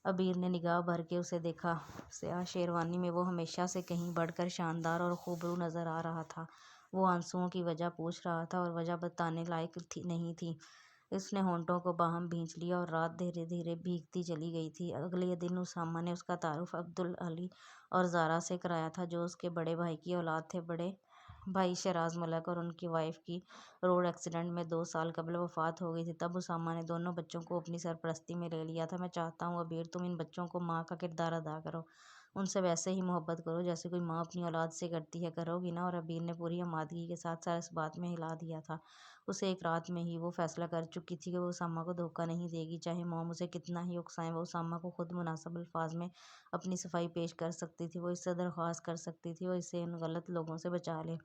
عبیر نے نگاہ بھر کے اسے دیکھا۔ سیاہ شیروانی میں وہ ہمیشہ سے کہیں بڑھ کر شاندار اور خوبرو نظر آ رہا تھا۔ وہ آنسوؤں کی وجہ پوچھ رہا تھا اور وجہ بتانے لائق نہیں تھی۔ اس نے ہونٹوں کو باہم بھینچ لیا اور رات دھیرے دھیرے بھیگتی چلی گئی تھی۔ اگلے دن اسامہ نے اس کا تعارف عبدالعلی اور زارا سے کرایا تھا جو اس کے بڑے بھائی کی اولاد تھے۔ بڑے بھائی شیراز ملک اور ان کی وائف کی روڈ ایکسیڈنٹ میں 2 سال قبل وفات ہو گئی تھی۔ تب اسامہ نے دونوں بچوں کو اپنی سرپرستی میں لے لیا تھا۔ میں چاہتا ہوں عبیر تم ان بچوں کو ماں کا کردار ادا کرو، ان سے ویسے ہی محبت کرو جیسے کوئی ماں اپنی اولاد سے کرتی ہے، کرو گی نا؟ اور عبیر نے پوری آمادگی کے ساتھ سر اس بات میں ہلا دیا تھا۔ اسے ایک رات میں ہی وہ فیصلہ کر چکی تھی کہ وہ اسامہ کو دھوکہ نہیں دے گی، چاہے موم اسے کتنا ہی اکسائیں۔ وہ اسامہ کو خود مناسب الفاظ میں اپنی صفائی پیش کر سکتی تھی، وہ اس سے درخواست کر سکتی تھی وہ اسے ان غلط لوگوں سے بچا لے۔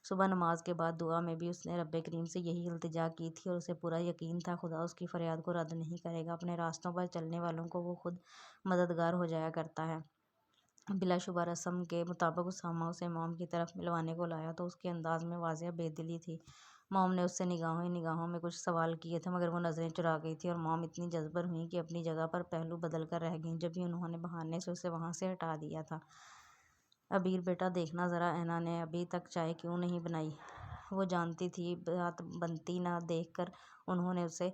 صبح نماز کے بعد دعا میں بھی اس نے رب کریم سے یہی التجا کی تھی اور اسے پورا یقین تھا خدا اس کی فریاد کو رد نہیں کرے گا۔ اپنے راستوں پر چلنے والوں کو وہ خود مددگار ہو جایا کرتا ہے۔ بلا شبہ رسم کے مطابق اسامہ اسے موم کی طرف ملوانے کو لایا تو اس کے انداز میں واضح بے دلی تھی۔ موم نے اس سے نگاہوں ہی نگاہوں میں کچھ سوال کیے تھے، مگر وہ نظریں چرا گئی تھی اور موم اتنی جذبر ہوئیں کہ اپنی جگہ پر پہلو بدل کر رہ گئیں، جبھی انہوں نے بہانے سے اسے وہاں سے ہٹا دیا تھا۔ عبیر بیٹا دیکھنا ذرا، اینا نے ابھی تک چائے کیوں نہیں بنائی؟ وہ جانتی تھی بات بنتی نہ دیکھ کر انہوں نے اسے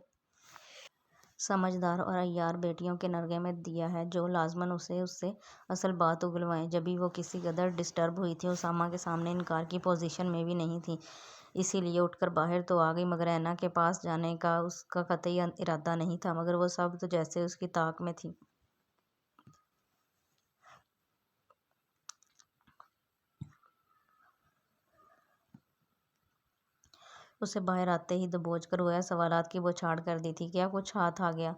سمجھدار اور عیار بیٹیوں کے نرغے میں دیا ہے جو لازماً اسے اس سے اصل بات اگلوائیں۔ جبھی وہ کسی قدر ڈسٹرب ہوئی تھی، اسامہ کے سامنے انکار کی پوزیشن میں بھی نہیں تھی، اسی لیے اٹھ کر باہر تو آ گئی، مگر اینا کے پاس جانے کا اس کا قطعی ارادہ نہیں تھا۔ مگر وہ سب تو جیسے اس کی طاق میں تھی۔ اسے باہر آتے ہی دبوچ کر گویا سوالات کی بوچھاڑ کر دی تھی۔ کیا کچھ ہاتھ آ گیا؟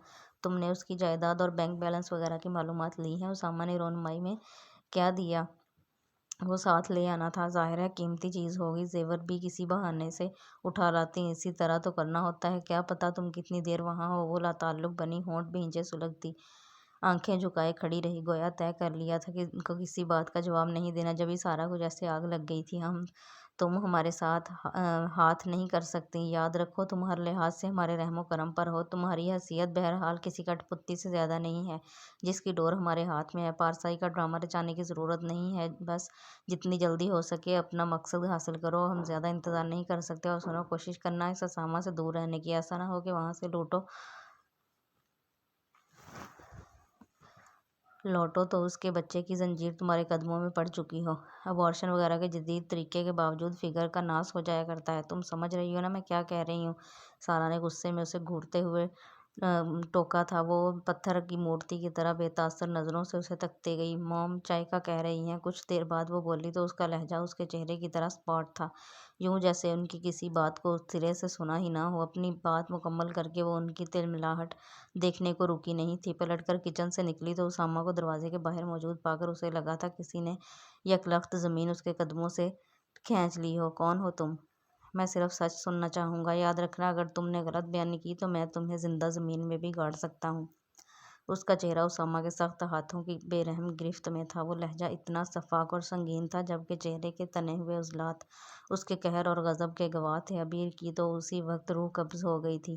تم نے اس کی جائیداد اور بینک بیلنس وغیرہ کی معلومات لی ہیں؟ اسامہ نے رونمائی میں کیا دیا وہ ساتھ لے آنا تھا، ظاہر ہے قیمتی چیز ہوگی، زیور بھی کسی بہانے سے اٹھا لاتی، اسی طرح تو کرنا ہوتا ہے۔ کیا پتہ تم کتنی دیر وہاں ہو؟ وہ لاتعلق بنی ہونٹ بھینچے سلگتی آنکھیں جھکائے کھڑی رہی، گویا طے کر لیا تھا کہ ان کو کسی بات کا جواب نہیں دینا۔ جبھی سارا کچھ ایسے آگ لگ گئی تھی۔ تم ہمارے ساتھ ہاتھ نہیں کر سکتی، یاد رکھو تم ہر لحاظ سے ہمارے رحم و کرم پر ہو، تمہاری حیثیت بہرحال کسی کٹ پتی سے زیادہ نہیں ہے جس کی ڈور ہمارے ہاتھ میں ہے۔ پارسائی کا ڈرامہ رچانے کی ضرورت نہیں ہے، بس جتنی جلدی ہو سکے اپنا مقصد حاصل کرو، ہم زیادہ انتظار نہیں کر سکتے۔ اور سنو، کوشش کرنا اس اسامہ سے دور رہنے کی، ایسا نہ ہو کہ وہاں سے لوٹو تو اس کے بچے کی زنجیر تمہارے قدموں میں پڑ چکی ہو۔ ابارشن وغیرہ کے جدید طریقے کے باوجود فگر کا ناس ہو جایا کرتا ہے۔ تم سمجھ رہی ہو نا میں کیا کہہ رہی ہوں؟ سارا نے غصے میں اسے گھورتے ہوئے ٹوکا تھا۔ وہ پتھر کی مورتی کی طرح بے تاثر نظروں سے اسے تکتے گئی۔ موم چائے کا کہہ رہی ہیں؟ کچھ دیر بعد وہ بولی تو اس کا لہجہ اس کے چہرے کی طرح سپاٹ تھا، یوں جیسے ان کی کسی بات کو سرے سے سنا ہی نہ ہو۔ اپنی بات مکمل کر کے وہ ان کی تلملاہٹ دیکھنے کو رکی نہیں تھی۔ پلٹ کر کچن سے نکلی تو اسامہ کو دروازے کے باہر موجود پا کر اسے لگا تھا کسی نے یکلخت زمین اس کے قدموں سے کھینچ لی ہو۔ کون ہو تم؟ میں صرف سچ سننا چاہوں گا، یاد رکھنا اگر تم نے غلط بیانی کی تو میں تمہیں زندہ زمین میں بھی گاڑ سکتا ہوں۔ اس کا چہرہ اسامہ کے سخت ہاتھوں کی بے رحم گرفت میں تھا، وہ لہجہ اتنا شفاف اور سنگین تھا جبکہ چہرے کے تنے ہوئے عضلات اس کے قہر اور غضب کے گواہ تھے۔ عبیر کی تو اسی وقت روح قبض ہو گئی تھی،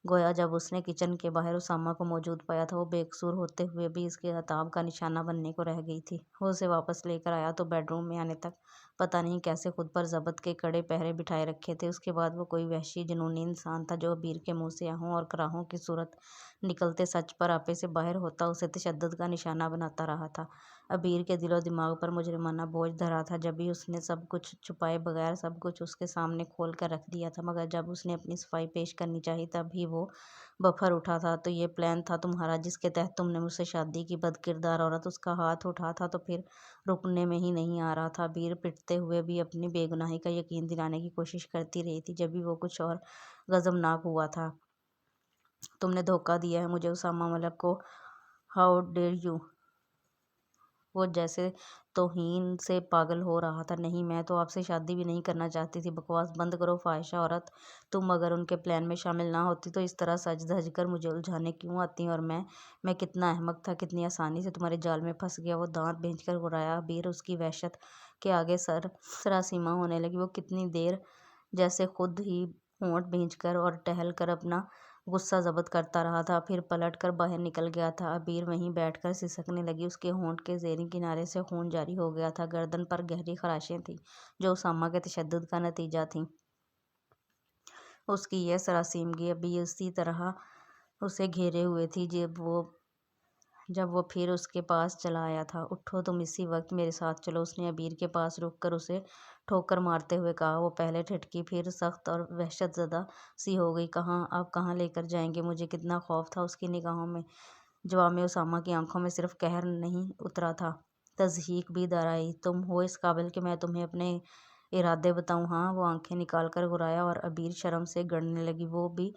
گویا جب اس نے کچن کے باہر اسامہ کو موجود پایا تھا وہ بے قصور ہوتے ہوئے بھی اس کے عتاب کا نشانہ بننے کو رہ گئی تھی۔ وہ اسے واپس لے کر آیا تو بیڈ روم میں آنے تک پتہ نہیں کیسے خود پر ضبط کے کڑے پہرے بٹھائے رکھے تھے۔ اس کے بعد وہ کوئی وحشی جنونی انسان تھا جو عبیر کے منہ سے آہوں اور کراہوں کی صورت نکلتے سچ پر آپے سے باہر ہوتا اسے تشدد کا نشانہ بناتا رہا تھا۔ عبیر کے دل و دماغ پر مجرمانہ بوجھ دھرا تھا، جبھی اس نے سب کچھ چھپائے بغیر سب کچھ اس کے سامنے کھول کر رکھ دیا تھا، مگر جب اس نے اپنی صفائی پیش کرنی چاہی تب ہی وہ بفر اٹھا تھا۔ تو یہ پلان تھا تمہارا جس کے تحت تم نے مجھ سے شادی کی؟ بد کردار عورت! اس کا ہاتھ اٹھا تھا تو پھر رکنے میں ہی نہیں آ رہا تھا۔ عبیر پٹتے ہوئے بھی اپنی بے گناہی کا یقین دلانے کی کوشش کرتی رہی تھی، جبھی وہ کچھ اور غضبناک ہوا تھا۔ تم نے دھوکہ دیا ہے مجھے، اسامہ ملک کو، ہاؤ ڈیئر یو! وہ جیسے توہین سے پاگل ہو رہا تھا۔ نہیں، میں تو آپ سے شادی بھی نہیں کرنا چاہتی تھی۔ بکواس بند کرو فاحشہ عورت! تم اگر ان کے پلان میں شامل نہ ہوتی تو اس طرح سج دھج کر مجھے الجھانے کیوں آتی؟ اور میں کتنا احمق تھا، کتنی آسانی سے تمہارے جال میں پھنس گیا! وہ دانت بھینچ کر گرایا۔ عبیر اس کی وحشت کے آگے سراسیمہ ہونے لگی۔ وہ کتنی دیر جیسے خود ہی ہونٹ بھینچ کر اور ٹہل کر اپنا غصہ ضبط کرتا رہا تھا، پھر پلٹ کر باہر نکل گیا تھا۔ عبیر وہیں بیٹھ کر سسکنے لگی، اس کے ہونٹ کے زیریں کنارے سے خون جاری ہو گیا تھا، گردن پر گہری خراشیں تھیں جو اسامہ کے تشدد کا نتیجہ تھیں۔ اس کی یہ سراسیمگی ابھی اسی طرح اسے گھیرے ہوئے تھی جب وہ پھر اس کے پاس چلا آیا تھا۔ اٹھو تم اسی وقت میرے ساتھ چلو! اس نے عبیر کے پاس رک کر اسے ٹھوکر مارتے ہوئے کہا۔ وہ پہلے ٹھٹکی، پھر سخت اور وحشت زدہ سی ہو گئی۔ کہاں؟ آپ کہاں لے کر جائیں گے مجھے؟ کتنا خوف تھا اس کی نگاہوں میں! جواب میں اسامہ کی آنکھوں میں صرف قہر نہیں اترا تھا، تضحیک بھی در آئی۔ تم ہو اس قابل کہ میں تمہیں اپنے ارادے بتاؤں؟ ہاں! وہ آنکھیں نکال کر گرایا اور عبیر شرم سے گڑنے لگی۔ وہ بھی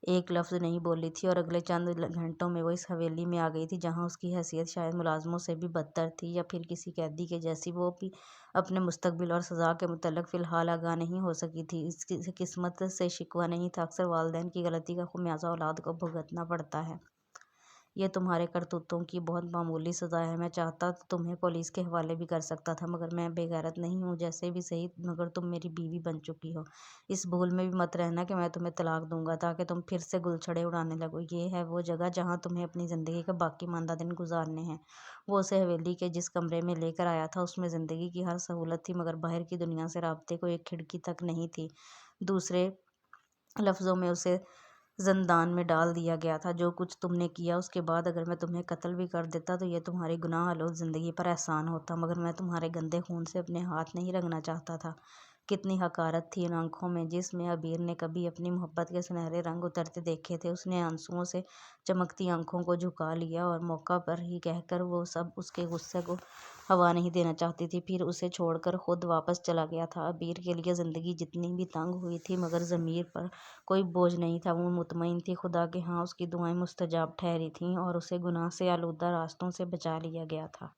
ایک لفظ نہیں بولی تھی اور اگلے چند گھنٹوں میں وہ اس حویلی میں آ گئی تھی جہاں اس کی حیثیت شاید ملازموں سے بھی بدتر تھی یا پھر کسی قیدی کے جیسی۔ وہ بھی اپنے مستقبل اور سزا کے متعلق فی الحال آگاہ نہیں ہو سکی تھی۔ اس کی قسمت سے شکوہ نہیں تھا، اکثر والدین کی غلطی کا خمیازہ اولاد کو بھگتنا پڑتا ہے۔ یہ تمہارے کرتوتوں کی بہت معمولی سزا ہے۔ میں چاہتا تو تمہیں پولیس کے حوالے بھی کر سکتا تھا، مگر میں بے غیرت نہیں ہوں۔ جیسے بھی صحیح، مگر تم میری بیوی بن چکی ہو۔ اس بھول میں بھی مت رہنا کہ میں تمہیں طلاق دوں گا تاکہ تم پھر سے گلچھڑے اڑانے لگو۔ یہ ہے وہ جگہ جہاں تمہیں اپنی زندگی کے باقی ماندہ دن گزارنے ہیں۔ وہ اسے حویلی کے جس کمرے میں لے کر آیا تھا اس میں زندگی کی ہر سہولت تھی، مگر باہر کی دنیا سے رابطے کو ایک کھڑکی تک نہیں تھی۔ دوسرے لفظوں میں اسے زندان میں ڈال دیا گیا تھا۔ جو کچھ تم نے کیا، اس کے بعد اگر میں تمہیں قتل بھی کر دیتا تو یہ تمہاری گناہ آلود زندگی پر احسان ہوتا، مگر میں تمہارے گندے خون سے اپنے ہاتھ نہیں رنگنا چاہتا تھا۔ کتنی حقارت تھی ان آنکھوں میں جس میں عبیر نے کبھی اپنی محبت کے سنہرے رنگ اترتے دیکھے تھے۔ اس نے آنسوؤں سے چمکتی آنکھوں کو جھکا لیا اور موقع پر ہی کہہ کر وہ سب اس کے غصے کو ہوا نہیں دینا چاہتی تھی، پھر اسے چھوڑ کر خود واپس چلا گیا تھا۔ عبیر کے لیے زندگی جتنی بھی تنگ ہوئی تھی، مگر ضمیر پر کوئی بوجھ نہیں تھا۔ وہ مطمئن تھی خدا کے ہاں اس کی دعائیں مستجاب ٹھہری تھیں اور اسے گناہ سے آلودہ راستوں سے بچا لیا گیا تھا۔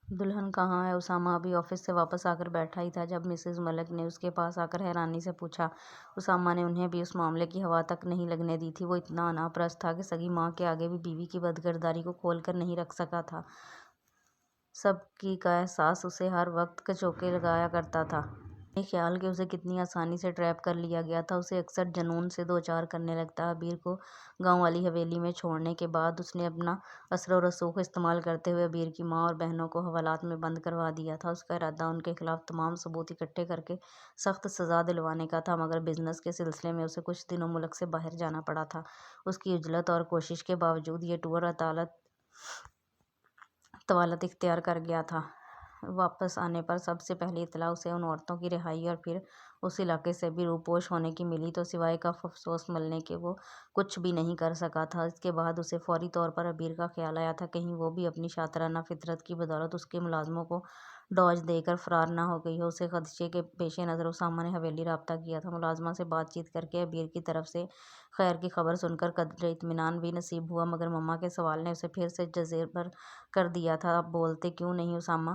دلہن کہاں ہے؟ اسامہ ابھی آفس سے واپس آ کر بیٹھا ہی تھا جب مسز ملک نے اس کے پاس آ کر حیرانی سے پوچھا۔ اسامہ نے انہیں بھی اس معاملے کی ہوا تک نہیں لگنے دی تھی۔ وہ اتنا انا پرست تھا کہ سگی ماں کے آگے بھی بیوی کی بدکرداری کو کھول کر نہیں رکھ سکا تھا۔ سبکی کا احساس اسے ہر وقت کچوکے لگایا کرتا تھا۔ یہ خیال کہ اسے کتنی آسانی سے ٹریپ کر لیا گیا تھا اسے اکثر جنون سے دوچار کرنے لگتا۔ عبیر کو گاؤں والی حویلی میں چھوڑنے کے بعد اس نے اپنا اثر و رسوخ استعمال کرتے ہوئے عبیر کی ماں اور بہنوں کو حوالات میں بند کروا دیا تھا۔ اس کا ارادہ ان کے خلاف تمام ثبوت اکٹھے کر کے سخت سزا دلوانے کا تھا، مگر بزنس کے سلسلے میں اسے کچھ دنوں ملک سے باہر جانا پڑا تھا۔ اس کی عجلت اور کوشش کے باوجود یہ ٹور طوالت اختیار کر گیا تھا۔ واپس آنے پر سب سے پہلی اطلاع اسے ان عورتوں کی رہائی اور پھر اس علاقے سے بھی روپوش ہونے کی ملی تو سوائے کف افسوس ملنے کے وہ کچھ بھی نہیں کر سکا تھا۔ اس کے بعد اسے فوری طور پر عبیر کا خیال آیا تھا کہیں وہ بھی اپنی شاطرانہ فطرت کی بدولت اس کے ملازموں کو ڈوج دے کر فرار نہ ہو گئی ہو۔ اسے خدشے کے پیش نظر اسامہ نے حویلی رابطہ کیا تھا۔ ملازمہ سے بات چیت کر کے عبیر کی طرف سے خیر کی خبر سن کر قدرے اطمینان بھی نصیب ہوا، مگر مما کے سوال نے اسے پھر سے جزیربر کر دیا تھا۔ اب بولتے کیوں نہیں اسامہ؟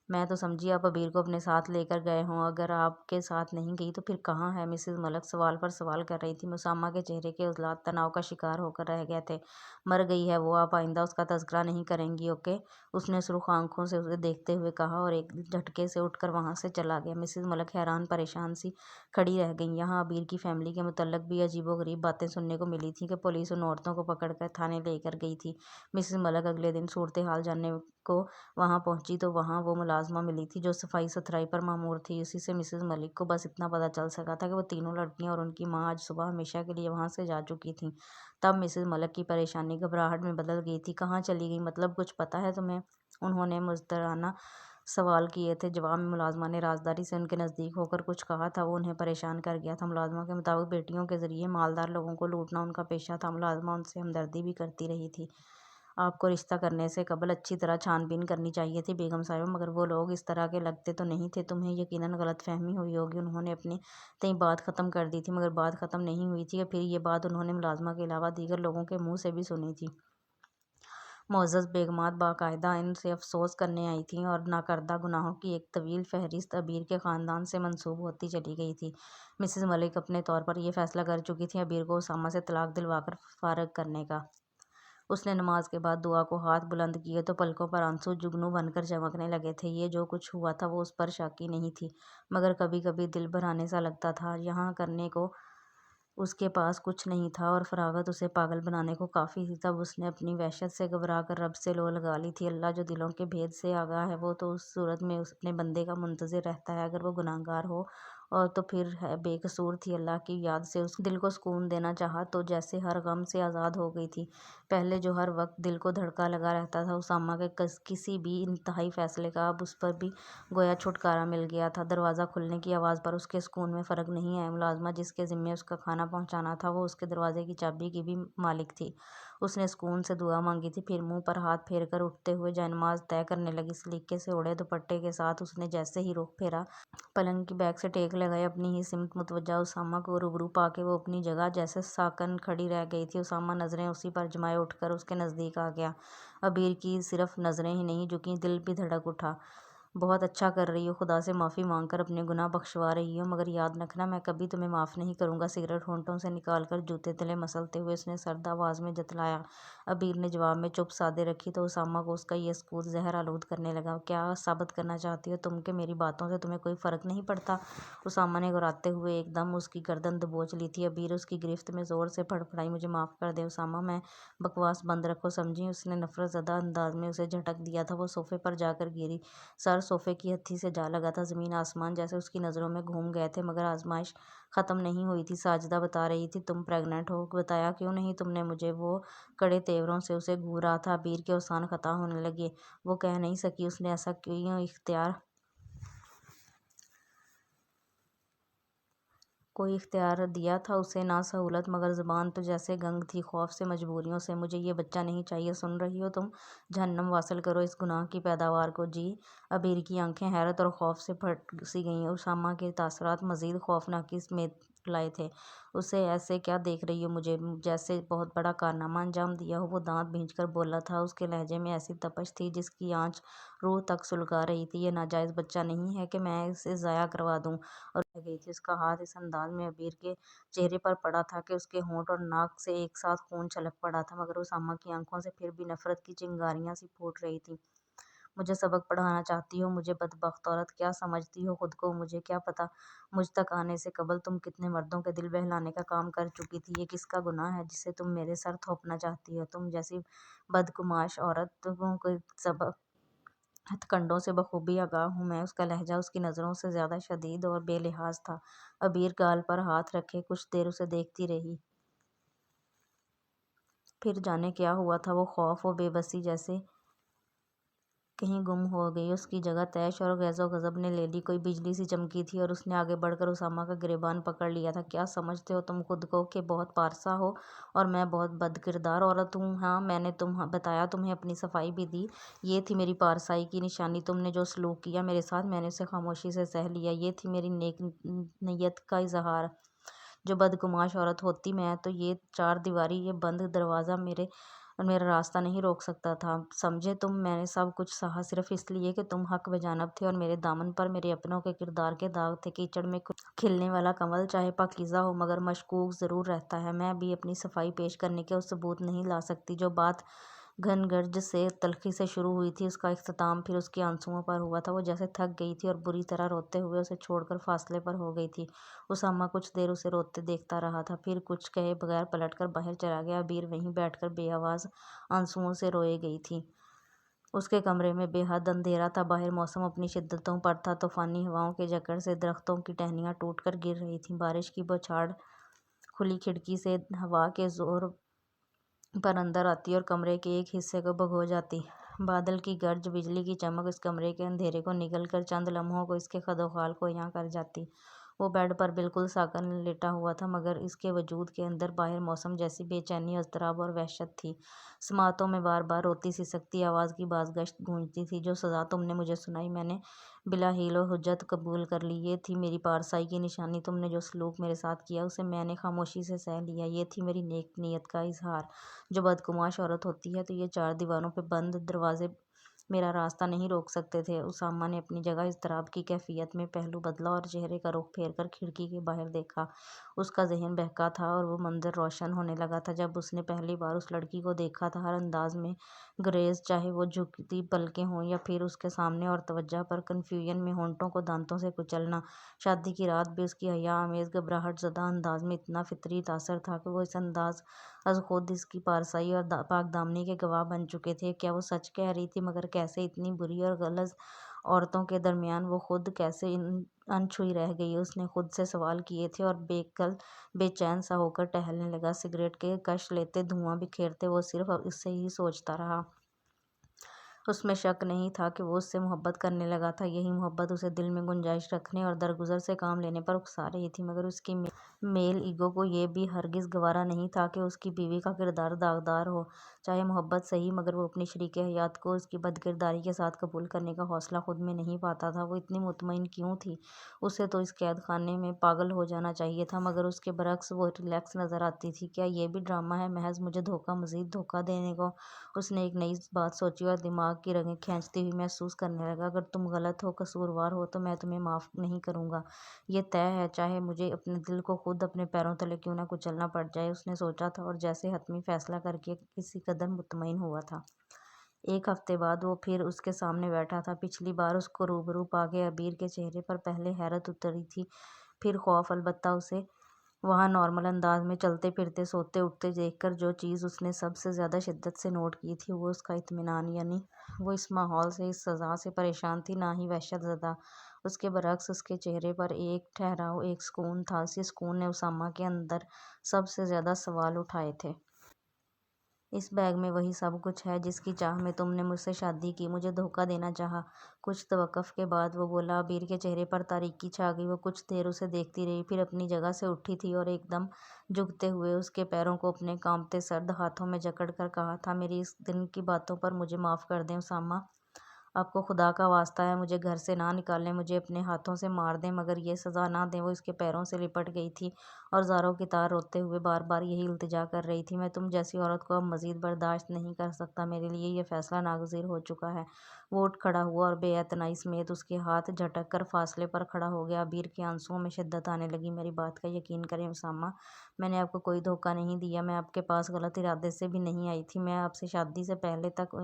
میں تو سمجھی آپ عبیر کو اپنے ساتھ لے کر گئے ہوں۔ اگر آپ کے ساتھ نہیں گئی تو پھر کہاں ہے؟ مسز ملک سوال پر سوال کر رہی تھی۔ اسامہ کے چہرے کے عضلات تناؤ کا شکار ہو کر رہ گئے تھے۔ مر گئی ہے وہ، آپ آئندہ اس کا تذکرہ نہیں کریں گی، اوکے؟ اس نے سرخ آنکھوں سے اسے دیکھتے ہوئے کہا اور ایک جھٹکے سے اٹھ کر وہاں سے چلا گیا۔ مسز ملک حیران پریشان سی کھڑی رہ گئیں۔ یہاں عبیر کی فیملی کے متعلق بھی عجیب و غریب باتیں سننے کو ملی تھیں کہ پولیس ان عورتوں کو پکڑ کر تھانے لے کر گئی تھی۔ مسز ملک اگلے دن صورتحال جاننے کو وہاں پہنچی تو وہاں وہ ملازمہ ملی تھی جو صفائی ستھرائی پر مامور تھی۔ اسی سے مسز ملک کو بس اتنا پتہ چل سکا تھا کہ وہ تینوں لڑکیاں اور ان کی ماں آج صبح ہمیشہ کے لیے وہاں سے جا چکی تھیں۔ تب مسز ملک کی پریشانی گھبراہٹ میں بدل گئی تھی۔ کہاں چلی گئیں؟ مطلب کچھ پتہ ہے تمہیں؟ انہوں نے مزدورانہ سوال کیے تھے۔ جواب میں ملازمہ نے رازداری سے ان کے نزدیک ہو کر کچھ کہا تھا۔ وہ انہیں پریشان کر گیا تھا۔ ملازمہ کے مطابق بیٹیوں کے ذریعے مالدار لوگوں کو لوٹنا ان کا پیشہ تھا۔ ملازمہ ان سے ہمدردی بھی کرتی رہی تھی۔ آپ کو رشتہ کرنے سے قبل اچھی طرح چھان بین کرنی چاہیے تھی بیگم صاحبہ، مگر وہ لوگ اس طرح کے لگتے تو نہیں تھے۔ تمہیں یقیناً غلط فہمی ہوئی ہوگی۔ انہوں نے اپنے تئیں بات ختم کر دی تھی، مگر بات ختم نہیں ہوئی تھی کہ پھر یہ بات انہوں نے ملازمہ کے علاوہ دیگر لوگوں کے منہ سے بھی سنی تھی۔ معزز بیگمات باقاعدہ ان سے افسوس کرنے آئی تھیں اور ناکردہ گناہوں کی ایک طویل فہرست عبیر کے خاندان سے منسوب ہوتی چلی گئی تھی۔ مسز ملک اپنے طور پر یہ فیصلہ کر چکی تھیں عبیر کو اسامہ سے طلاق دلوا کر فارغ کرنے کا۔ اس نے نماز کے بعد دعا کو ہاتھ بلند کیے تو پلکوں پر آنسو جگنو بن کر چمکنے لگے تھے۔ یہ جو کچھ ہوا تھا وہ اس پر شاکی نہیں تھی، مگر کبھی کبھی دل بھرانے سا لگتا تھا۔ یہاں کرنے کو اس کے پاس کچھ نہیں تھا اور فراغت اسے پاگل بنانے کو کافی تھی۔ تب اس نے اپنی وحشت سے گھبرا کر رب سے لو لگا لی تھی۔ اللہ جو دلوں کے بھید سے آگاہ ہے، وہ تو اس صورت میں اپنے بندے کا منتظر رہتا ہے اگر وہ گنہگار ہو اور تو پھر ہے بے قصور تھی۔ اللہ کی یاد سے اس دل کو سکون دینا چاہا تو جیسے ہر غم سے آزاد ہو گئی تھی۔ پہلے جو ہر وقت دل کو دھڑکا لگا رہتا تھا اسامہ کے کسی بھی انتہائی فیصلے کا، اب اس پر بھی گویا چھٹکارا مل گیا تھا۔ دروازہ کھلنے کی آواز پر اس کے سکون میں فرق نہیں آیا۔ ملازمہ جس کے ذمے اس کا کھانا پہنچانا تھا وہ اس کے دروازے کی چابی کی بھی مالک تھی۔ اس نے سکون سے دعا مانگی تھی، پھر منہ پر ہاتھ پھیر کر اٹھتے ہوئے جائنماز طے کرنے لگی۔ سلیقے سے اڑے دوپٹے کے ساتھ اس نے جیسے ہی رخ پھیرا، پلنگ کی بیک سے ٹیک لگائے اپنی ہی سمت متوجہ اسامہ کو روبرو پا کے وہ اپنی جگہ جیسے ساکن کھڑی رہ گئی تھی۔ اسامہ نظریں اسی پر جمائے اٹھ کر اس کے نزدیک آ گیا۔ عبیر کی صرف نظریں ہی نہیں جھکیں، دل بھی دھڑک اٹھا۔ بہت اچھا کر رہی ہو، خدا سے معافی مانگ کر اپنے گناہ بخشوا رہی ہو، مگر یاد رکھنا میں کبھی تمہیں معاف نہیں کروں گا۔ سگریٹ ہونٹوں سے نکال کر جوتے تلے مسلتے ہوئے اس نے سرد آواز میں جتلایا۔ عبیر نے جواب میں چپ سادھے رکھی تو اسامہ کو اس کا یہ سکوت زہر آلود کرنے لگا۔ کیا ثابت کرنا چاہتی ہو تم کہ میری باتوں سے تمہیں کوئی فرق نہیں پڑتا؟ اسامہ نے گراتے ہوئے ایک دم اس کی گردن دبوچ لی تھی۔ عبیر اس کی گرفت میں زور سے پھڑپڑائی۔ مجھے معاف کر دے اسامہ، میں بکواس بند رکھو، سمجھی؟ اس نے نفرت زدہ انداز میں اسے جھٹک دیا تھا۔ وہ صوفے پر جا کر گری، سر صوفے کی ہتھی سے جا لگا تھا۔ زمین آسمان جیسے اس کی نظروں میں گھوم گئے تھے، مگر آزمائش ختم نہیں ہوئی تھی۔ ساجدہ بتا رہی تھی تم پریگننٹ ہو، بتایا کیوں نہیں تم نے مجھے؟ وہ کڑے تیوروں سے اسے گھور رہا تھا۔ عبیر کے اوسان خطا ہونے لگے۔ وہ کہہ نہیں سکی اس نے ایسا کیوں کوئی اختیار دیا تھا اسے، نہ سہولت، مگر زبان تو جیسے گنگ تھی، خوف سے، مجبوریوں سے۔ مجھے یہ بچہ نہیں چاہیے، سن رہی ہو تم؟ جہنم واصل کرو اس گناہ کی پیداوار کو۔ جی؟ عبیر کی آنکھیں حیرت اور خوف سے پھٹ سی گئیں۔ اسامہ کے تاثرات مزید خوفناکی سمیت لائے تھے۔ اسے ایسے کیا دیکھ رہی ہو مجھے؟ جیسے بہت بڑا کارنامہ انجام دیا ہو۔ وہ دانت بھینچ کر بولا تھا، اس کے لہجے میں ایسی تپش تھی جس کی آنچ روح تک سلگا رہی تھی۔ یہ ناجائز بچہ نہیں ہے کہ میں اسے ضائع کروا دوں۔ اور رہ گئی تھی۔ اس کا ہاتھ اس انداز میں عبیر کے چہرے پر پڑا تھا کہ اس کے ہونٹ اور ناک سے ایک ساتھ خون چھلک پڑا تھا، مگر اسامہ کی آنکھوں سے پھر بھی نفرت کی چنگاریاں سی پھوٹ رہی تھیں۔ مجھے سبق پڑھانا چاہتی ہو مجھے؟ بدبخت عورت، کیا سمجھتی ہو خود کو؟ مجھے کیا پتا مجھ تک آنے سے قبل تم کتنے مردوں کے دل بہلانے کا کام کر چکی تھی۔ یہ کس کا گناہ ہے جسے تم میرے سر تھوپنا چاہتی ہو؟ تم جیسی بدگماش عورت کے سب ہتھ کنڈوں سے بخوبی آگاہ ہوں میں۔ اس کا لہجہ اس کی نظروں سے زیادہ شدید اور بے لحاظ تھا۔ عبیر گال پر ہاتھ رکھے کچھ دیر اسے دیکھتی رہی۔ پھر جانے کیا ہوا تھا، وہ خوف و بے بسی جیسے کہیں گم ہو گئی۔ اس کی جگہ طیش اور غیظ و غضب نے لے لی۔ کوئی بجلی سی چمکی تھی اور اس نے آگے بڑھ کر اسامہ کا گریبان پکڑ لیا تھا۔ کیا سمجھتے ہو تم خود کو کہ بہت پارسا ہو اور میں بہت بدکردار عورت ہوں؟ ہاں، میں نے بتایا تمہیں، اپنی صفائی بھی دی۔ یہ تھی میری پارسائی کی نشانی۔ تم نے جو سلوک کیا میرے ساتھ میں نے اسے خاموشی سے سہ لیا۔ یہ تھی میری نیک نیت کا اظہار۔ جو بدگماش عورت ہوتی میں تو یہ چار دیواری، یہ بند دروازہ میرا راستہ نہیں روک سکتا تھا۔ سمجھے تم؟ میں نے سب کچھ سہا صرف اس لیے کہ تم حق بجانب تھے اور میرے دامن پر میرے اپنوں کے کردار کے داغ تھے۔ کیچڑ میں کھلنے والا کنول چاہے پاکیزہ ہو مگر مشکوک ضرور رہتا ہے۔ میں بھی اپنی صفائی پیش کرنے کے ثبوت نہیں لا سکتی۔ جو بات گھن گرج سے، تلخی سے شروع ہوئی تھی، اس کا اختتام پھر اس کے آنسوؤں پر ہوا تھا۔ وہ جیسے تھک گئی تھی اور بری طرح روتے ہوئے اسے چھوڑ کر فاصلے پر ہو گئی تھی۔ اسامہ کچھ دیر اسے روتے دیکھتا رہا تھا، پھر کچھ کہے بغیر پلٹ کر باہر چلا گیا۔ عبیر وہیں بیٹھ کر بے آواز آنسوؤں سے روئے گئی تھی۔ اس کے کمرے میں بے حد اندھیرا تھا۔ باہر موسم اپنی شدتوں پر تھا۔ طوفانی ہواؤں کے جھکڑ سے درختوں کی ٹہنیاں ٹوٹ کر گر رہی تھیں۔ بارش کی بوچھاڑ کھلی کھڑکی سے ہوا کے زور پر اندر آتی اور کمرے کے ایک حصے کو بھگو جاتی۔ بادل کی گرج، بجلی کی چمک اس کمرے کے اندھیرے کو نگل کر چند لمحوں کو اس کے خد و خال کو عیاں کر جاتی۔ وہ بیڈ پر بالکل ساکن لیٹا ہوا تھا، مگر اس کے وجود کے اندر باہر موسم جیسی بے چینی، اضطراب اور وحشت تھی۔ سماعتوں میں بار بار روتی سسکتی آواز کی بازگشت گونجتی تھی۔ جو سزا تم نے مجھے سنائی میں نے بلا حیل و حجت قبول کر لی۔ یہ تھی میری پارسائی کی نشانی۔ تم نے جو سلوک میرے ساتھ کیا اسے میں نے خاموشی سے سہ لیا۔ یہ تھی میری نیک نیت کا اظہار۔ جو بدگماش عورت ہوتی ہے تو یہ چار دیواروں پہ بند دروازے میرا راستہ نہیں روک سکتے تھے۔ اسامہ نے اپنی جگہ اضطراب کی کیفیت میں پہلو بدلا اور چہرے کا رخ پھیر کر کھڑکی کے باہر دیکھا۔ اس کا ذہن بہکا تھا اور وہ منظر روشن ہونے لگا تھا جب اس نے پہلی بار اس لڑکی کو دیکھا تھا۔ ہر انداز میں گریز، چاہے وہ جھکتی پلکیں ہوں یا پھر اس کے سامنے اور توجہ پر کنفیوژن میں ہونٹوں کو دانتوں سے کچلنا۔ شادی کی رات بھی اس کی حیا آمیز گھبراہٹ زدہ انداز میں اتنا فطری تاثر تھا کہ وہ اس انداز از خود اس کی پارسائی اور پاک دامنی کے گواہ بن چکے تھے۔ کیا وہ سچ کہہ رہی تھی؟ مگر کیسے؟ اتنی بری اور غلظ عورتوں کے درمیان وہ خود کیسے انچھوئی رہ گئی؟ اس نے خود سے سوال کیے تھے اور بے چین سا ہو کر ٹہلنے لگا۔ سگریٹ کے کش لیتے، دھواں بکھیرتے وہ صرف اس سے ہی سوچتا رہا۔ اس میں شک نہیں تھا کہ وہ اس سے محبت کرنے لگا تھا۔ یہی محبت اسے دل میں گنجائش رکھنے اور درگزر سے کام لینے پر اکسا رہی تھی، مگر اس کی میل ایگو کو یہ بھی ہرگز گوارا نہیں تھا کہ اس کی بیوی کا کردار داغدار ہو۔ چاہے محبت سہی، مگر وہ اپنی شریک حیات کو اس کی بدکرداری کے ساتھ قبول کرنے کا حوصلہ خود میں نہیں پاتا تھا۔ وہ اتنی مطمئن کیوں تھی؟ اسے تو اس قید خانے میں پاگل ہو جانا چاہیے تھا، مگر اس کے برعکس وہ ریلیکس نظر آتی تھی۔ کیا یہ بھی ڈرامہ ہے، محض مجھے دھوکہ، مزید دھوکہ دینے کو؟ اس نے ایک نئی بات سوچی اور دماغ راگ کی رگیں کھینچتی ہوئی محسوس کرنے لگا۔ اگر تم غلط ہو، قصوروار ہو تو میں تمہیں معاف نہیں کروں گا، یہ طے ہے، چاہے مجھے اپنے دل کو خود اپنے پیروں تلے کیوں نہ کچلنا پڑ جائے، اس نے سوچا تھا، اور جیسے حتمی فیصلہ کر کے کسی قدر مطمئن ہوا تھا۔ ایک ہفتے بعد وہ پھر اس کے سامنے بیٹھا تھا۔ پچھلی بار اس کو روبرو پا کے عبیر کے چہرے پر پہلے حیرت اتری تھی، پھر خوف۔ البتہ اسے وہاں نارمل انداز میں چلتے پھرتے سوتے اٹھتے دیکھ کر جو چیز اس نے سب سے زیادہ شدت سے نوٹ کی تھی وہ اس کا اطمینان، یعنی وہ اس ماحول سے، اس سزا سے پریشان تھی، نہ ہی وحشت زدہ۔ اس کے برعکس اس کے چہرے پر ایک ٹھہراؤ، ایک سکون تھا۔ اسی سکون نے اسامہ کے اندر سب سے زیادہ سوال اٹھائے تھے۔ اس بیگ میں وہی سب کچھ ہے جس کی چاہ میں تم نے مجھ سے شادی کی، مجھے دھوکہ دینا چاہا۔ کچھ توقف کے بعد وہ بولا۔ عبیر کے چہرے پر تاریکی چھا گئی۔ وہ کچھ دیر اسے دیکھتی رہی، پھر اپنی جگہ سے اٹھی تھی اور ایک دم جھکتے ہوئے اس کے پیروں کو اپنے کانپتے سرد ہاتھوں میں جکڑ کر کہا تھا، میری اس دن کی باتوں پر مجھے معاف کر دیں اسامہ، آپ کو خدا کا واسطہ ہے مجھے گھر سے نہ نکالیں، مجھے اپنے ہاتھوں سے مار دیں مگر یہ سزا نہ دیں۔ وہ اس کے پیروں سے لپٹ گئی تھی اور زاروں کی طرح روتے ہوئے بار بار یہی التجا کر رہی تھی، میں تم جیسی عورت کو اب مزید برداشت نہیں کر سکتا، میرے لیے یہ فیصلہ ناگزیر ہو چکا ہے۔ وہ اٹھ کھڑا ہوا اور بے اعتنائی سمیت اس کے ہاتھ جھٹک کر فاصلے پر کھڑا ہو گیا۔ عبیر کے آنسوؤں میں شدت آنے لگی۔ میری بات کا یقین کریں اسامہ، میں نے آپ کو کوئی دھوکہ نہیں دیا، میں آپ کے پاس غلط ارادے سے بھی نہیں آئی تھی، میں آپ سے شادی سے پہلے تک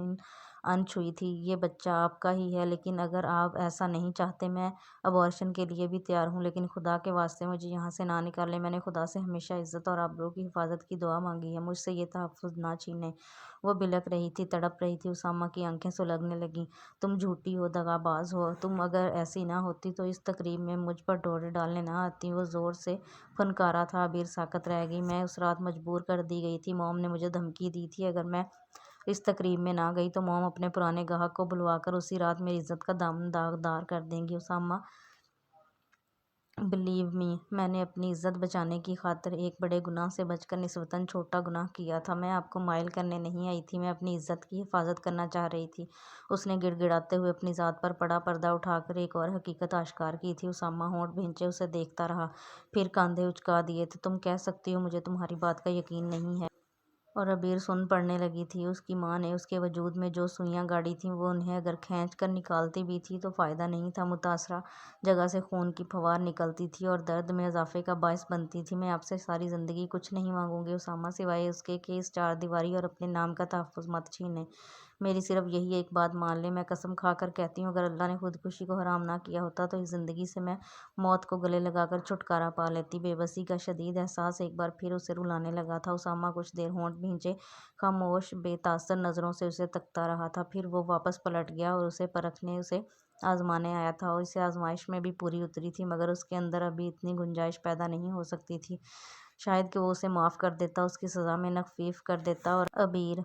انچھوئی تھی، یہ بچہ آپ کا ہی ہے، لیکن اگر آپ ایسا نہیں چاہتے میں ابارشن کے لیے بھی تیار ہوں، لیکن خدا کے واسطے مجھے یہاں سے نہ نکالیں، میں نے خدا سے ہمیشہ عزت اور آبرو کی حفاظت کی دعا مانگی ہے، مجھ سے یہ تحفظ نہ چھینیں۔ وہ بلک رہی تھی، تڑپ رہی تھی۔ اسامہ کی آنکھیں سلگنے لگیں۔ تم جھوٹی ہو، دغا باز ہو، تم اگر ایسی نہ ہوتی تو اس تقریب میں مجھ پر ڈوری ڈالنے نہ آتی۔ وہ زور سے پھنکارا تھا۔ عبیر ساکت رہ گئی۔ میں اس رات مجبور کر دی گئی تھی، موم نے مجھے دھمکی دی تھی، اگر میں اس تقریب میں نہ گئی تو موم اپنے پرانے گاہک کو بلوا کر اسی رات میری عزت کا دامن داغدار کر دیں گی۔ اسامہ بلیو می، میں نے اپنی عزت بچانے کی خاطر ایک بڑے گناہ سے بچ کر نسبتاً چھوٹا گناہ کیا تھا، میں آپ کو مائل کرنے نہیں آئی تھی، میں اپنی عزت کی حفاظت کرنا چاہ رہی تھی۔ اس نے گڑ گڑاتے ہوئے اپنی ذات پر پڑا پردہ اٹھا کر ایک اور حقیقت آشکار کی تھی۔ اسامہ ہونٹ بھینچے اسے دیکھتا رہا، پھر کاندھے اچکا دیے تھے۔ تم کہہ سکتی ہو مجھے تمہاری بات کا یقین نہیں ہے۔ اور عبیر سن پڑنے لگی تھی۔ اس کی ماں نے اس کے وجود میں جو سوئیاں گاڑی تھیں وہ انہیں اگر کھینچ کر نکالتی بھی تھی تو فائدہ نہیں تھا، متاثرہ جگہ سے خون کی پھوار نکلتی تھی اور درد میں اضافے کا باعث بنتی تھی۔ میں آپ سے ساری زندگی کچھ نہیں مانگوں گی اسامہ، سوائے اس کے کہ اس چار دیواری اور اپنے نام کا تحفظ مت چھینیں، میری صرف یہی ایک بات مان لیں۔ میں قسم کھا کر کہتی ہوں اگر اللہ نے خودکشی کو حرام نہ کیا ہوتا تو اس زندگی سے میں موت کو گلے لگا کر چھٹکارا پا لیتی۔ بے بسی کا شدید احساس ایک بار پھر اسے رلانے لگا تھا۔ اسامہ کچھ دیر ہونٹ بھینچے خاموش بے تاثر نظروں سے اسے تکتا رہا تھا، پھر وہ واپس پلٹ گیا اور اسے پرکھنے، اسے آزمانے آیا تھا۔ اسے آزمائش میں بھی پوری اتری تھی مگر اس کے اندر ابھی اتنی گنجائش پیدا نہیں ہو سکتی تھی شاید کہ وہ اسے معاف کر دیتا، اس کی سزا میں تخفیف کر دیتا۔ اور عبیر،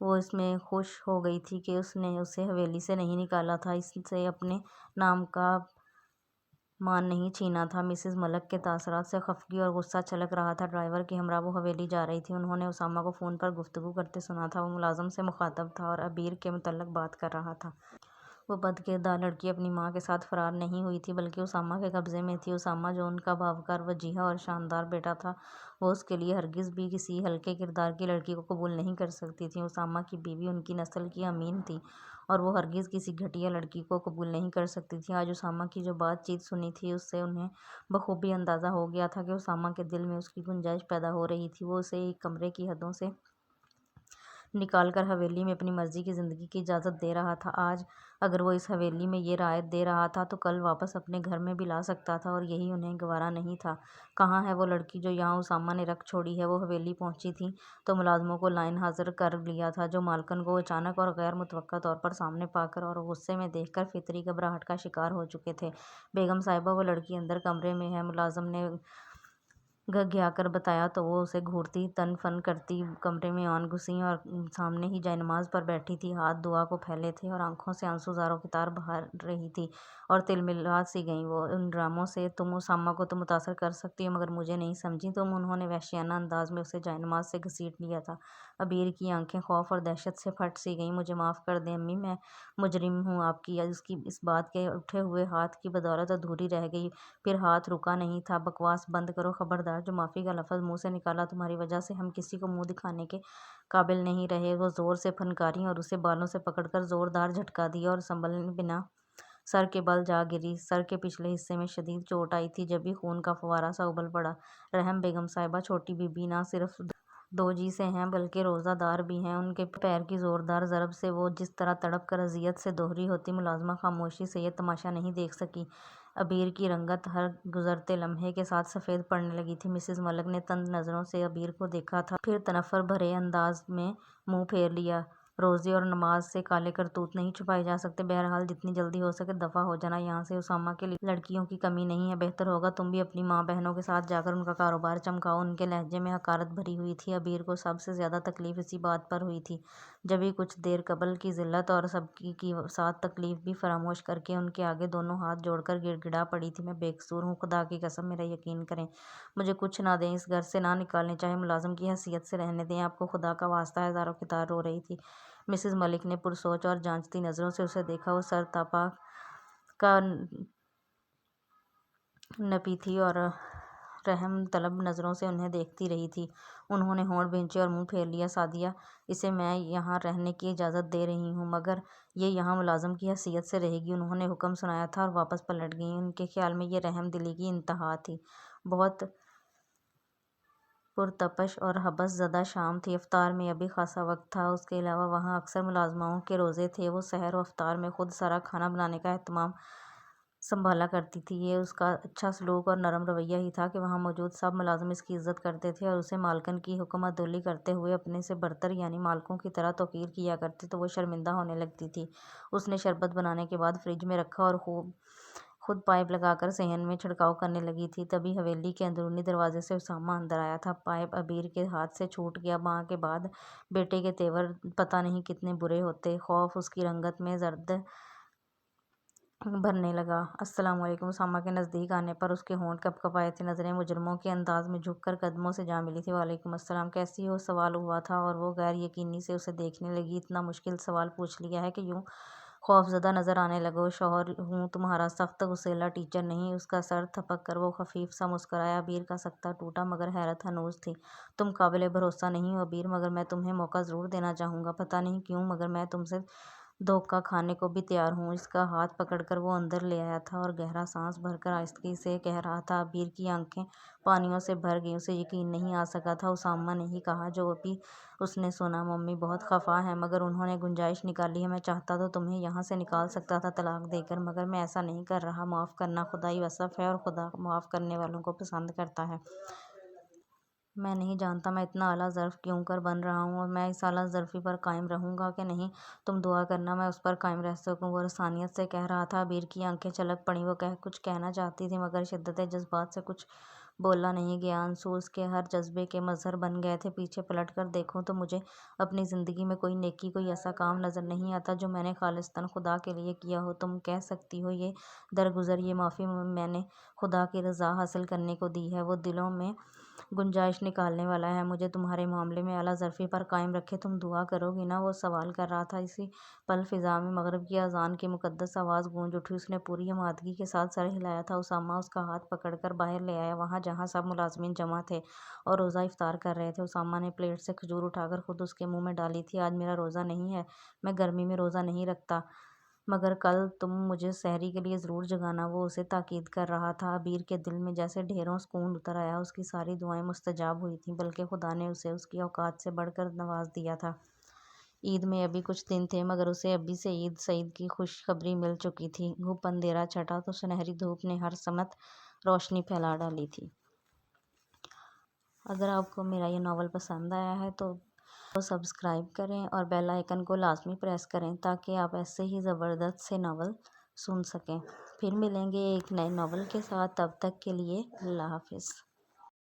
وہ اس میں خوش ہو گئی تھی کہ اس نے اسے حویلی سے نہیں نکالا تھا، اس سے اپنے نام کا مان نہیں چھینا تھا۔ مسز ملک کے تاثرات سے خفگی اور غصہ چھلک رہا تھا۔ ڈرائیور کے ہمراہ وہ حویلی جا رہی تھی۔ انہوں نے اسامہ کو فون پر گفتگو کرتے سنا تھا۔ وہ ملازم سے مخاطب تھا اور عبیر کے متعلق بات کر رہا تھا۔ وہ بدکردار لڑکی اپنی ماں کے ساتھ فرار نہیں ہوئی تھی بلکہ اسامہ کے قبضے میں تھی۔ اسامہ جو ان کا باوقار، وجیہہ اور شاندار بیٹا تھا، وہ اس کے لیے ہرگز بھی کسی ہلکے کردار کی لڑکی کو قبول نہیں کر سکتی تھی۔ اسامہ کی بیوی ان کی نسل کی امین تھی اور وہ ہرگز کسی گھٹیا لڑکی کو قبول نہیں کر سکتی تھی۔ آج اسامہ کی جو بات چیت سنی تھی اس سے انہیں بخوبی اندازہ ہو گیا تھا کہ اسامہ کے دل میں اس کی گنجائش پیدا ہو رہی تھی۔ وہ اسے ایک کمرے کی حدوں سے نکال کر حویلی میں اپنی مرضی کی زندگی کی اجازت دے رہا تھا۔ آج اگر وہ اس حویلی میں یہ رعایت دے رہا تھا تو کل واپس اپنے گھر میں بھی لا سکتا تھا اور یہی انہیں گوارا نہیں تھا۔ کہاں ہے وہ لڑکی جو یہاں اسامہ نے رکھ چھوڑی ہے؟ وہ حویلی پہنچی تھیں تو ملازموں کو لائن حاضر کر لیا تھا جو مالکن کو اچانک اور غیر متوقع طور پر سامنے پا کر اور غصے میں دیکھ کر فطری گھبراہٹ کا شکار ہو چکے تھے۔ بیگم صاحبہ، وہ لڑکی اندر کمرے میں ہے، ملازم نے گھگھیا کر بتایا تو وہ اسے گھورتی تن فن کرتی کمرے میں آن گھسیں اور سامنے ہی جائے نماز پر بیٹھی تھی، ہاتھ دعا کو پھیلے تھے اور آنکھوں سے آنسو زاروں کی طرح بہہ رہی تھی اور تلملا سی گئیں وہ ان ڈراموں سے۔ تم اسامہ کو تو متاثر کر سکتی ہو مگر مجھے نہیں سمجھی تم؟ انہوں نے وحشیانہ انداز میں اسے جائے نماز سے گھسیٹ لیا تھا۔ عبیر کی آنکھیں خوف اور دہشت سے پھٹ سی گئیں۔ مجھے معاف کر دیں امی، میں مجرم ہوں آپ کی۔ اس کی اس بات کے اٹھے ہوئے ہاتھ کی بدولت ادھوری رہ گئی، پھر ہاتھ رکا نہیں تھا۔ بکواس بند کرو، خبردار، جو معافی کا لفظ منہ سے نکالا تمہاری وجہ سے ہم کسی کو منہ دکھانے کے قابل نہیں رہے، وہ زور سے پھنکاریں اور اسے بالوں سے پکڑ کر زوردار جھٹکا دیا اور سنبھلے بنا سر کے بل جا گری۔ سر کے پچھلے حصے میں شدید چوٹ آئی تھی، جبھی خون کا فوارہ سا ابل پڑا۔ رحم بیگم صاحبہ چھوٹی بی بی نہ صرف دو جی سے ہیں بلکہ روزہ دار بھی ہیں۔ ان کے پیر کی زوردار ضرب سے وہ جس طرح تڑپ کر اذیت سے دوہری ہوتی، ملازمہ خاموشی سے یہ تماشا نہیں دیکھ سکی۔ عبیر کی رنگت ہر گزرتے لمحے کے ساتھ سفید پڑنے لگی تھی۔ مسز ملک نے تند نظروں سے عبیر کو دیکھا تھا، پھر تنفر بھرے انداز میں منہ پھیر لیا۔ روزے اور نماز سے کالے کرتوت نہیں چھپائے جا سکتے۔ بہرحال جتنی جلدی ہو سکے دفع ہو جانا یہاں سے۔ اسامہ کے لیے لڑکیوں کی کمی نہیں ہے، بہتر ہوگا تم بھی اپنی ماں بہنوں کے ساتھ جا کر ان کا کاروبار چمکاؤ۔ ان کے لہجے میں حقارت بھری ہوئی تھی۔ عبیر کو سب سے زیادہ تکلیف اسی بات پر ہوئی تھی، جبھی کچھ دیر قبل کی ذلت اور سب کی ساتھ تکلیف بھی فراموش کر کے ان کے آگے دونوں ہاتھ جوڑ کر گڑ گڑا پڑی تھی۔ میں بے قصور ہوں، خدا کی قسم میرا یقین کریں، مجھے کچھ نہ دیں، اس گھر سے نہ نکالیں، چاہے ملازم کی حیثیت سے رہنے دیں، آپ کو خدا کا واسطہ ہے۔ ہزاروں کتار رو رہی تھی۔ مسز ملک نے پرسوچ اور جانچتی نظروں سے اسے دیکھا۔ وہ سر تاپا کا نپی تھی اور رحم طلب نظروں سے انہیں دیکھتی رہی تھی۔ انہوں نے ہونٹ بھینچے اور منہ پھیر لیا۔ سعدیہ، اسے میں یہاں رہنے کی اجازت دے رہی ہوں، مگر یہ یہاں ملازم کی حیثیت سے رہے گی۔ انہوں نے حکم سنایا تھا اور واپس پلٹ گئیں۔ ان کے خیال میں یہ رحم دلی کی انتہا تھی۔ بہت پرتپش اور حبس زدہ شام تھی۔ افطار میں ابھی خاصا وقت تھا۔ اس کے علاوہ وہاں اکثر ملازماؤں کے روزے تھے۔ وہ سحر و افطار میں خود سارا کھانا بنانے کا اہتمام سنبھالا کرتی تھی۔ یہ اس کا اچھا سلوک اور نرم رویہ ہی تھا کہ وہاں موجود سب ملازم اس کی عزت کرتے تھے اور اسے مالکن کی حکم عدولی کرتے ہوئے اپنے سے برتر یعنی مالکوں کی طرح توقیر کیا کرتے تو وہ شرمندہ ہونے لگتی تھی۔ اس نے شربت بنانے کے بعد فریج میں رکھا اور خود پائپ لگا کر صحن میں چھڑکاؤ کرنے لگی تھی۔ تبھی حویلی کے اندرونی دروازے سے اسامہ اندر آیا تھا۔ پائپ عبیر کے ہاتھ سے چھوٹ گیا۔ ماں کے بعد بیٹے کے تیور پتہ نہیں کتنے برے ہوتے۔ خوف اس کی رنگت میں زرد بھرنے لگا۔ السلام علیکم۔ اسامہ کے نزدیک آنے پر اس کے ہونٹ کپ کپ آئے تھے۔ نظریں مجرموں کے انداز میں جھک کر قدموں سے جا ملی تھیں۔ وعلیکم السلام، کیسی ہو؟ سوال ہوا تھا اور وہ غیر یقینی سے اسے دیکھنے لگی۔ اتنا مشکل سوال پوچھ لیا ہے کہ یوں خوفزدہ نظر آنے لگو۔ شوہر ہوں تمہارا، سخت غصیلا ٹیچر نہیں۔ اس کا سر تھپک کر وہ خفیف سا مسکرایا۔ عبیر کا سکتہ ٹوٹا مگر حیرت ہنوز تھی۔ تم قابل بھروسہ نہیں ہو عبیر، مگر میں تمہیں موقع ضرور دینا چاہوں گا۔ پتہ نہیں کیوں مگر میں تم سے دھوکہ کھانے کو بھی تیار ہوں۔ اس کا ہاتھ پکڑ کر وہ اندر لے آیا تھا اور گہرا سانس بھر کر آہستگی سے کہہ رہا تھا۔ عبیر کی آنکھیں پانیوں سے بھر گئیں۔ اسے یقین نہیں آ سکا تھا اسامہ نے ہی کہا جو ابھی اس نے سنا۔ ممی بہت خفا ہیں مگر انہوں نے گنجائش نکالی ہے۔ میں چاہتا تو تمہیں یہاں سے نکال سکتا تھا طلاق دے کر، مگر میں ایسا نہیں کر رہا۔ معاف کرنا خدائی وصف ہے اور خدا معاف کرنے والوں کو پسند کرتا ہے۔ میں نہیں جانتا میں اتنا اعلیٰ ظرف کیوں کر بن رہا ہوں اور میں اس اعلیٰ ظرفی پر قائم رہوں گا کہ نہیں، تم دعا کرنا میں اس پر قائم رہ سکوں۔ وہ رسانیت سے کہہ رہا تھا۔ عبیر کی آنکھیں چھلک پڑیں۔ وہ کچھ کہنا چاہتی تھی مگر شدت جذبات سے کچھ بولا نہیں گیا۔ آنسو اس کے ہر جذبے کے مظہر بن گئے تھے۔ پیچھے پلٹ کر دیکھوں تو مجھے اپنی زندگی میں کوئی نیکی، کوئی ایسا کام نظر نہیں آتا جو میں نے خالصتاً خدا کے لیے کیا ہو۔ تم کہہ سکتی ہو یہ درگزر، یہ معافی میں نے خدا کی رضا حاصل کرنے کو دی ہے۔ وہ دلوں میں گنجائش نکالنے والا ہے۔ مجھے تمہارے معاملے میں اعلیٰ ظرفی پر قائم رکھے۔ تم دعا کرو گی نا؟ وہ سوال کر رہا تھا۔ اسی پل فضا میں مغرب کی اذان کی مقدس آواز گونج اٹھی۔ اس نے پوری حمادگی کے ساتھ سر ہلایا تھا۔ اسامہ اس کا ہاتھ پکڑ کر باہر لے آیا، وہاں جہاں سب ملازمین جمع تھے اور روزہ افطار کر رہے تھے۔ اسامہ نے پلیٹ سے کھجور اٹھا کر خود اس کے منہ میں ڈالی تھی۔ آج میرا روزہ نہیں ہے، میں گرمی میں روزہ نہیں رکھتا، مگر کل تم مجھے سحری کے لیے ضرور جگانا۔ وہ اسے تاکید کر رہا تھا۔ عبیر کے دل میں جیسے ڈھیروں سکون اتر آیا۔ اس کی ساری دعائیں مستجاب ہوئی تھیں، بلکہ خدا نے اسے اس کی اوقات سے بڑھ کر نواز دیا تھا۔ عید میں ابھی کچھ دن تھے مگر اسے ابھی سے عید سعید کی خوش خبری مل چکی تھی۔ گھپ اندھیرا چھٹا تو سنہری دھوپ نے ہر سمت روشنی پھیلا ڈالی تھی۔ اگر آپ کو میرا یہ ناول پسند آیا ہے تو سبسکرائب کریں اور بیل آئیکن کو لازمی پریس کریں تاکہ آپ ایسے ہی زبردست سے ناول سن سکیں۔ پھر ملیں گے ایک نئے ناول کے ساتھ، تب تک کے لیے اللہ حافظ۔